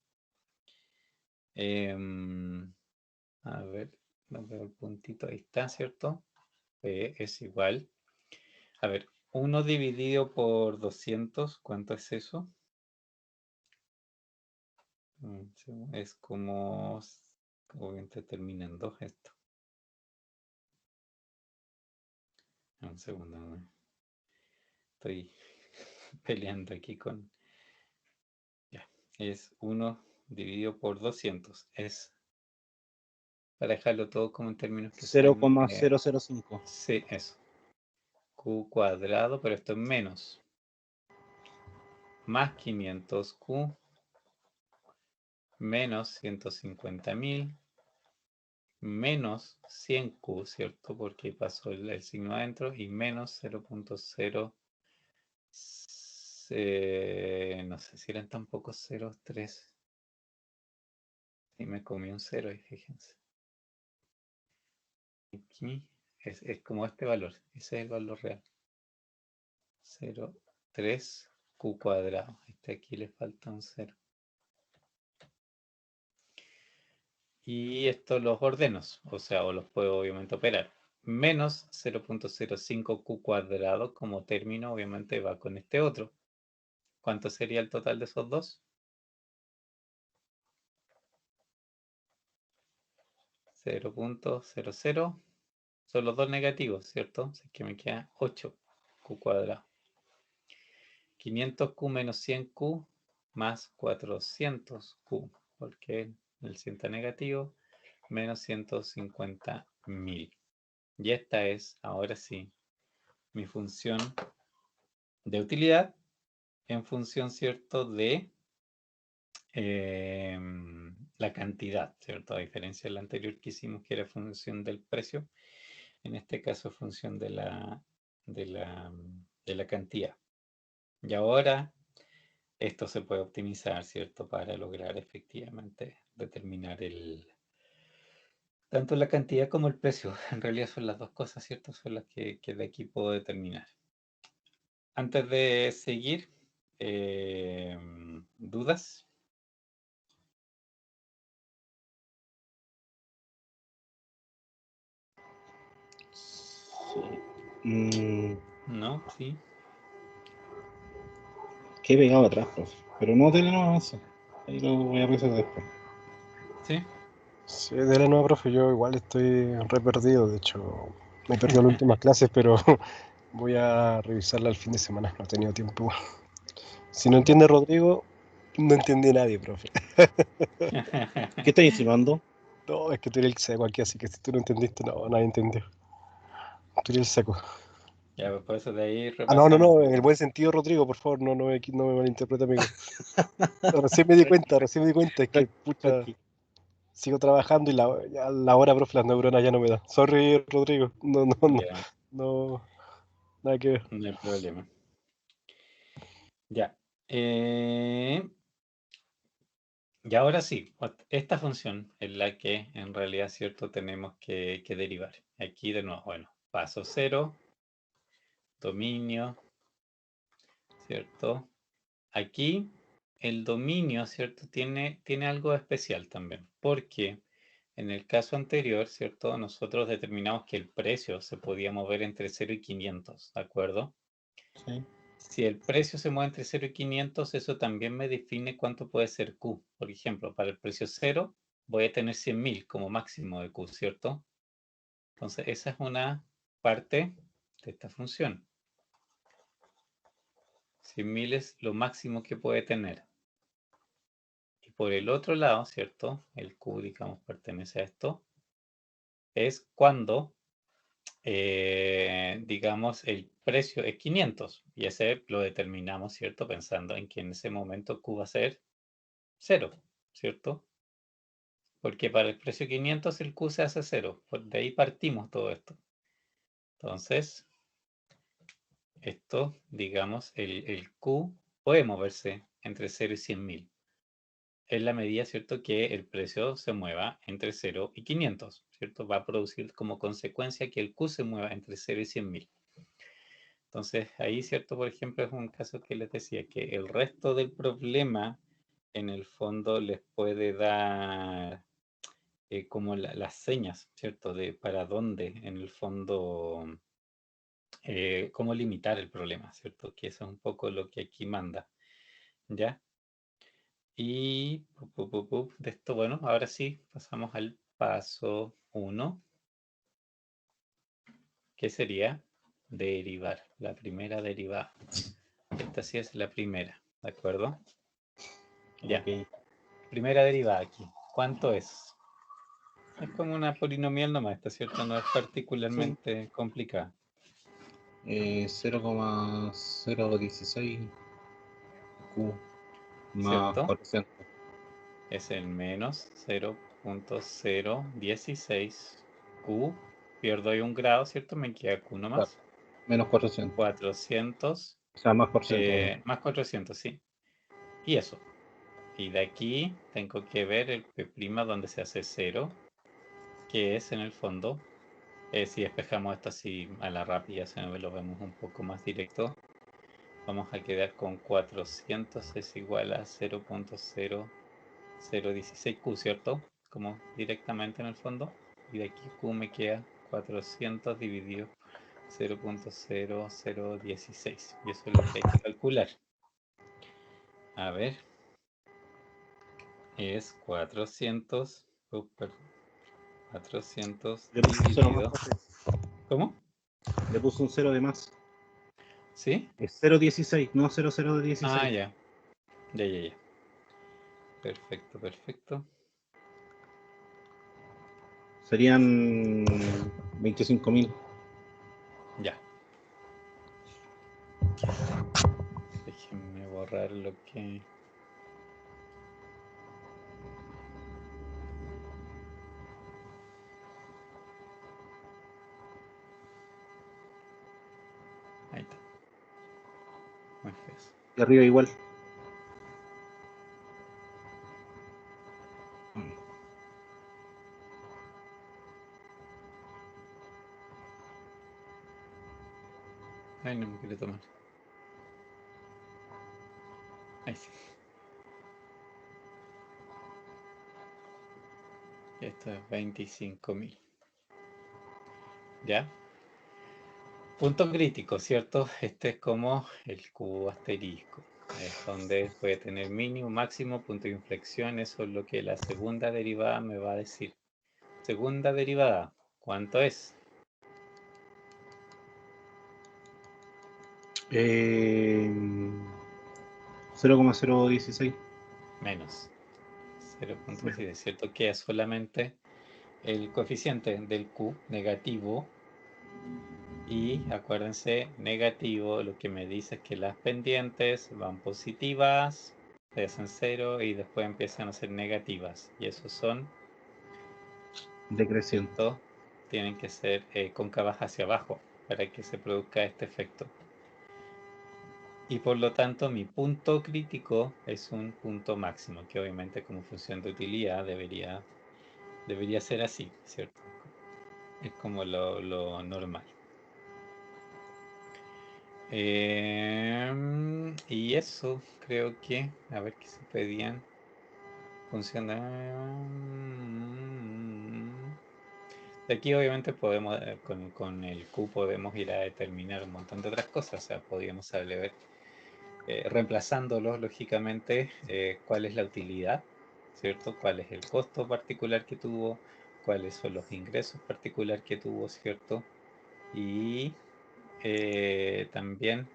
A ver, no veo el puntito, ahí está, ¿cierto? P es igual. A ver, 1 dividido por 200, ¿cuánto es eso? Es como, obviamente termina en 2 esto. Un segundo, estoy peleando aquí con... Ya, es 1 dividido por 200. Es, para dejarlo todo como en términos que sean... 0,005. Sí, eso. Q cuadrado, pero esto es menos. Más 500Q. Menos 150.000. Menos 100Q, ¿cierto? Porque pasó el signo adentro. Y menos 0.0... no sé si eran tampoco 0,3. Y me comí un 0 y fíjense. Aquí es como este valor. Ese es el valor real. 0,3 Q cuadrado. Aquí le falta un 0. Y esto los ordeno, o sea, o los puedo obviamente operar. Menos 0.05 Q cuadrado como término obviamente va con este otro. ¿Cuánto sería el total de esos dos? 0.00. Son los dos negativos, ¿cierto? Así que me queda 8 Q cuadrado. 500Q menos 100Q más 400Q, porque el 100 está negativo, menos 150.000. Y esta es, ahora sí, mi función de utilidad en función, ¿cierto?, de la cantidad, ¿cierto? A diferencia de la anterior que hicimos, que era función del precio, en este caso función de la cantidad. Y ahora esto se puede optimizar, ¿cierto?, para lograr efectivamente determinar tanto la cantidad como el precio. En realidad son las dos cosas, ¿cierto? Son las que de aquí puedo determinar. Antes de seguir, ¿dudas? Sí. ¿No? ¿Sí? Qué pegado atrás, profe. Pero no tiene nada más. Ahí lo voy a revisar después. ¿Sí? Sí, de la nueva, profe, yo igual estoy re perdido. De hecho, me perdí las últimas clases, pero voy a revisarla el fin de semana. No he tenido tiempo. Si no entiende Rodrigo, no entiende nadie, profe. ¿Qué estáis insinuando? No, es que tú eres el seco aquí, así que si tú no entendiste, no, nadie entendió. Tú eres el seco. Ya, pues por eso de ahí Ah, no, repasamos. en el buen sentido, Rodrigo, por favor, no me malinterprete, amigo. Recién me di cuenta, es que, pucha, Tranqui. sigo trabajando y ya a la hora, profe, las neuronas ya no me dan. Sorry, Rodrigo, Ya, no, nada que ver. no hay problema. Ya. Y ahora sí, esta función es la que en realidad, ¿cierto?, tenemos que derivar. Aquí de nuevo, bueno, paso 0, dominio, ¿cierto? Aquí el dominio, ¿cierto?, tiene algo especial también, porque en el caso anterior, ¿cierto?, nosotros determinamos que el precio se podía mover entre 0 y 500, ¿de acuerdo? Sí. Si el precio se mueve entre 0 y 500, eso también me define cuánto puede ser Q. Por ejemplo, para el precio 0 voy a tener 100.000 como máximo de Q, ¿cierto? Entonces, esa es una parte de esta función. 100.000 es lo máximo que puede tener. Y por el otro lado, ¿cierto? El Q, digamos, pertenece a esto. Es cuando, digamos, el precio es 500. Y ese lo determinamos, ¿cierto? Pensando en que en ese momento Q va a ser 0, ¿cierto? Porque para el precio 500 el Q se hace 0. De ahí partimos todo esto. Entonces, esto, digamos, el Q puede moverse entre 0 y 100.000. Es la medida, ¿cierto?, que el precio se mueva entre 0 y 500, ¿cierto? Va a producir como consecuencia que el Q se mueva entre 0 y 100.000. Entonces, ahí, ¿cierto? Por ejemplo, es un caso que les decía que el resto del problema, en el fondo, les puede dar como las señas, ¿cierto? De para dónde, en el fondo, cómo limitar el problema, ¿cierto? Que eso es un poco lo que aquí manda, ¿ya? Y de esto, bueno, ahora sí, pasamos al paso 1, que sería derivar, la primera derivada. Esta sí es la primera, ¿de acuerdo? Ya. Ok. Primera derivada aquí. ¿Cuánto es? Es como una polinomial nomás, ¿está cierto? No es particularmente complicada. 0,016 Q más ¿Cierto? 400. Es el menos 0.016 Q. Pierdo ahí un grado, ¿cierto? Me queda Q Claro, nomás. menos 400. 400 O sea, más por ciento. más 400, sí. Y eso. Y de aquí tengo que ver el P' donde se hace 0, que es en el fondo, si despejamos esto así a la rápida, si no lo vemos un poco más directo, vamos a quedar con 400 es igual a 0.0016 Q, ¿cierto? Como directamente en el fondo. Y de aquí Q me queda 400 dividido 0.0016. Y eso es lo que hay que calcular. A ver. Es 400. Perdón. 400 Le puse un 0 más. dividido. ¿Cómo? Le puse un 0 de más. ¿Sí? Es 0,16, no 0,016. Ah, ya. Ya. Perfecto, perfecto. Serían 25.000. Ya. Déjenme borrar lo que... Ahí está. Muy feo. Y arriba igual. Ay, no me quiero tomar. Ahí sí. Y esto es 25.000. ¿Ya? Punto crítico, ¿cierto? Este es como el cubo asterisco. Es donde puede tener mínimo, máximo, punto de inflexión. Eso es lo que la segunda derivada me va a decir. Segunda derivada, ¿cuánto es? 0,016. Menos 0.16. Es cierto que es solamente el coeficiente del Q negativo. Y acuérdense, negativo, lo que me dice es que las pendientes van positivas, se hacen 0 y después empiezan a ser negativas. Y esos son, Decreciente. ¿cierto? Tienen que ser cóncavas hacia abajo para que se produzca este efecto. Y por lo tanto mi punto crítico es un punto máximo, que obviamente como función de utilidad debería ser así, ¿cierto? Es como lo normal. Y eso creo que, a ver qué se pedían. Funciona. De aquí obviamente podemos, con el Q podemos ir a determinar un montón de otras cosas. O sea, podríamos saber, reemplazándolos lógicamente, cuál es la utilidad, ¿cierto? Cuál es el costo particular que tuvo, cuáles son los ingresos particular que tuvo, ¿cierto? Y también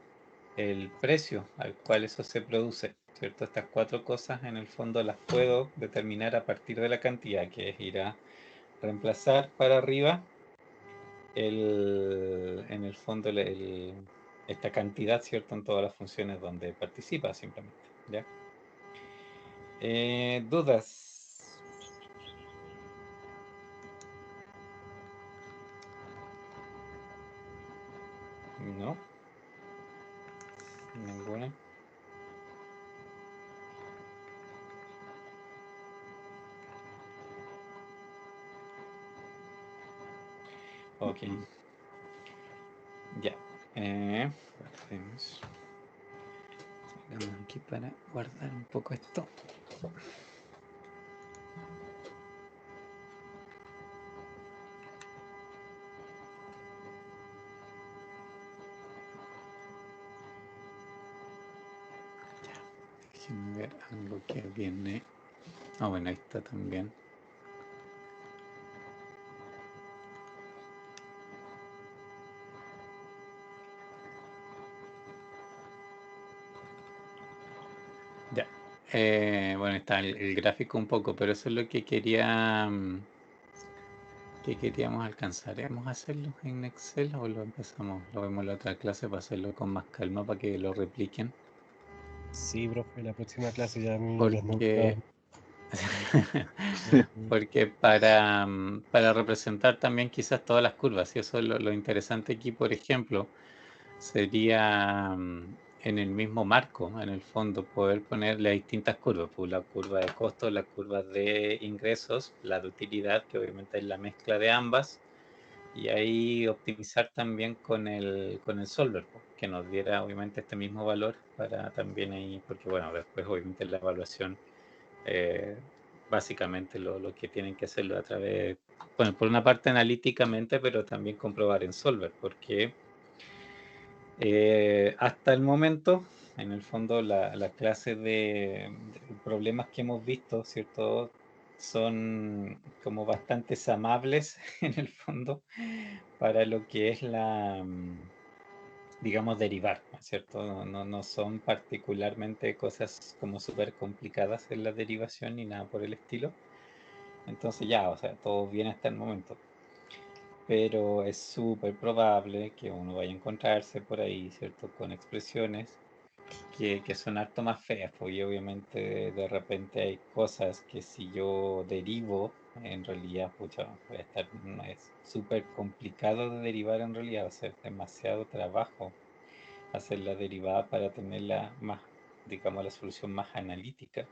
el precio al cual eso se produce, ¿cierto? Estas cuatro cosas en el fondo las puedo determinar a partir de la cantidad, que es ir a reemplazar para arriba en el fondo esta cantidad, ¿cierto? En todas las funciones donde participa simplemente, ¿ya? ¿Dudas? ¿No? ¿Ninguna? Ok. Ya. Guardemos. Salgamos aquí para guardar un poco esto. Déjenme ver algo que viene. Ah, bueno, ahí está también. Ya. Bueno, está el gráfico un poco, pero eso es lo que queríamos alcanzar. ¿Vamos a hacerlo en Excel o lo empezamos? Lo vemos en la otra clase para hacerlo con más calma, para que lo repliquen. Sí, profe, la próxima clase ya Porque, porque para representar también quizás todas las curvas, y eso es lo interesante aquí, por ejemplo, sería en el mismo marco, en el fondo, poder ponerle distintas curvas, pues la curva de costos, las curvas de ingresos, la de utilidad, que obviamente es la mezcla de ambas, y ahí optimizar también con el solver, pues, que nos diera obviamente este mismo valor para también ahí, porque bueno, después obviamente la evaluación, básicamente lo que tienen que hacerlo a través, bueno, por una parte analíticamente, pero también comprobar en solver, porque hasta el momento, en el fondo, la clase de problemas que hemos visto, ¿cierto? Son como bastante amables en el fondo para lo que es la, digamos, derivar, ¿no es cierto? No son particularmente cosas como súper complicadas en la derivación ni nada por el estilo. Entonces ya, o sea, todo bien hasta el momento. Pero es súper probable que uno vaya a encontrarse por ahí, ¿cierto? Con expresiones que son harto más feas, porque obviamente de repente hay cosas que si yo derivo, en realidad, pucha, voy a estar, es súper complicado de derivar en realidad, va a ser demasiado trabajo hacer la derivada para tenerla más, digamos, la solución más analítica.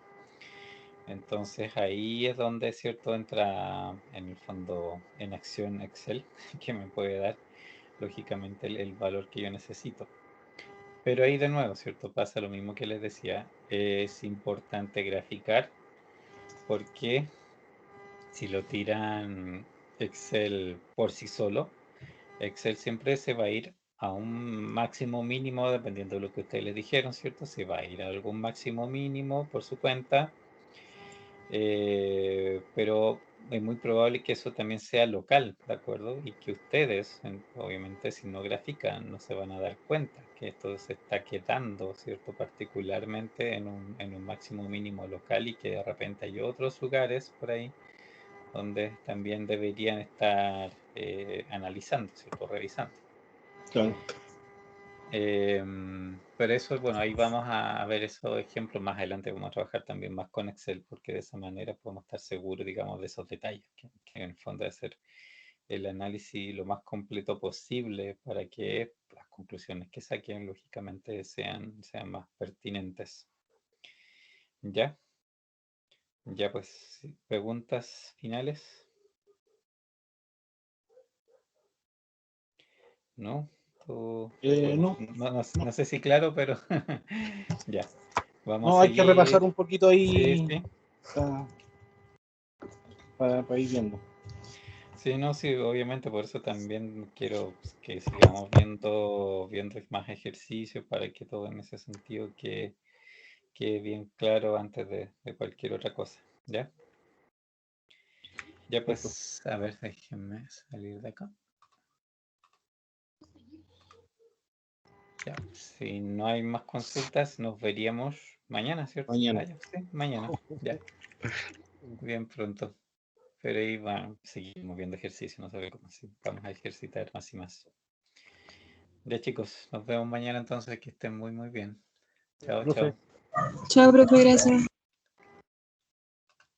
Entonces ahí es donde, cierto, entra en el fondo en acción Excel, que me puede dar lógicamente el valor que yo necesito. Pero ahí de nuevo, ¿cierto? Pasa lo mismo que les decía, es importante graficar porque si lo tiran Excel por sí solo, Excel siempre se va a ir a un máximo mínimo, dependiendo de lo que ustedes les dijeron, ¿cierto? Se va a ir a algún máximo mínimo por su cuenta, pero es muy probable que eso también sea local, ¿de acuerdo? Y que ustedes, obviamente, si no grafican, no se van a dar cuenta que esto se está quedando, ¿cierto? Particularmente en un máximo mínimo local y que de repente hay otros lugares por ahí donde también deberían estar analizando, ¿cierto? Revisando. Claro. Pero eso, bueno, ahí vamos a ver esos ejemplos más adelante, vamos a trabajar también más con Excel, porque de esa manera podemos estar seguros, digamos, de esos detalles, que en el fondo es hacer el análisis lo más completo posible para que las conclusiones que saquen, lógicamente, sean más pertinentes. ¿Ya? Ya, pues, ¿preguntas finales? ¿No? Bueno, No, no sé si claro, pero ya. Vamos no, a hay que seguir. repasar un poquito ahí Sí, sí. para ir viendo. Sí, no, sí, obviamente, por eso también quiero que sigamos viendo más ejercicios para que todo en ese sentido quede bien claro antes de cualquier otra cosa, ¿ya? Ya pues, a ver, déjenme salir de acá. Ya, si no hay más consultas, nos veríamos mañana, ¿cierto? Mañana. Ya, sí, mañana, ya, bien pronto. Pero ahí seguimos viendo ejercicio, no sé cómo si vamos a ejercitar más y más. Ya chicos, nos vemos mañana entonces, que estén muy muy bien. Chao, Profe. chao. Chao, profe, gracias.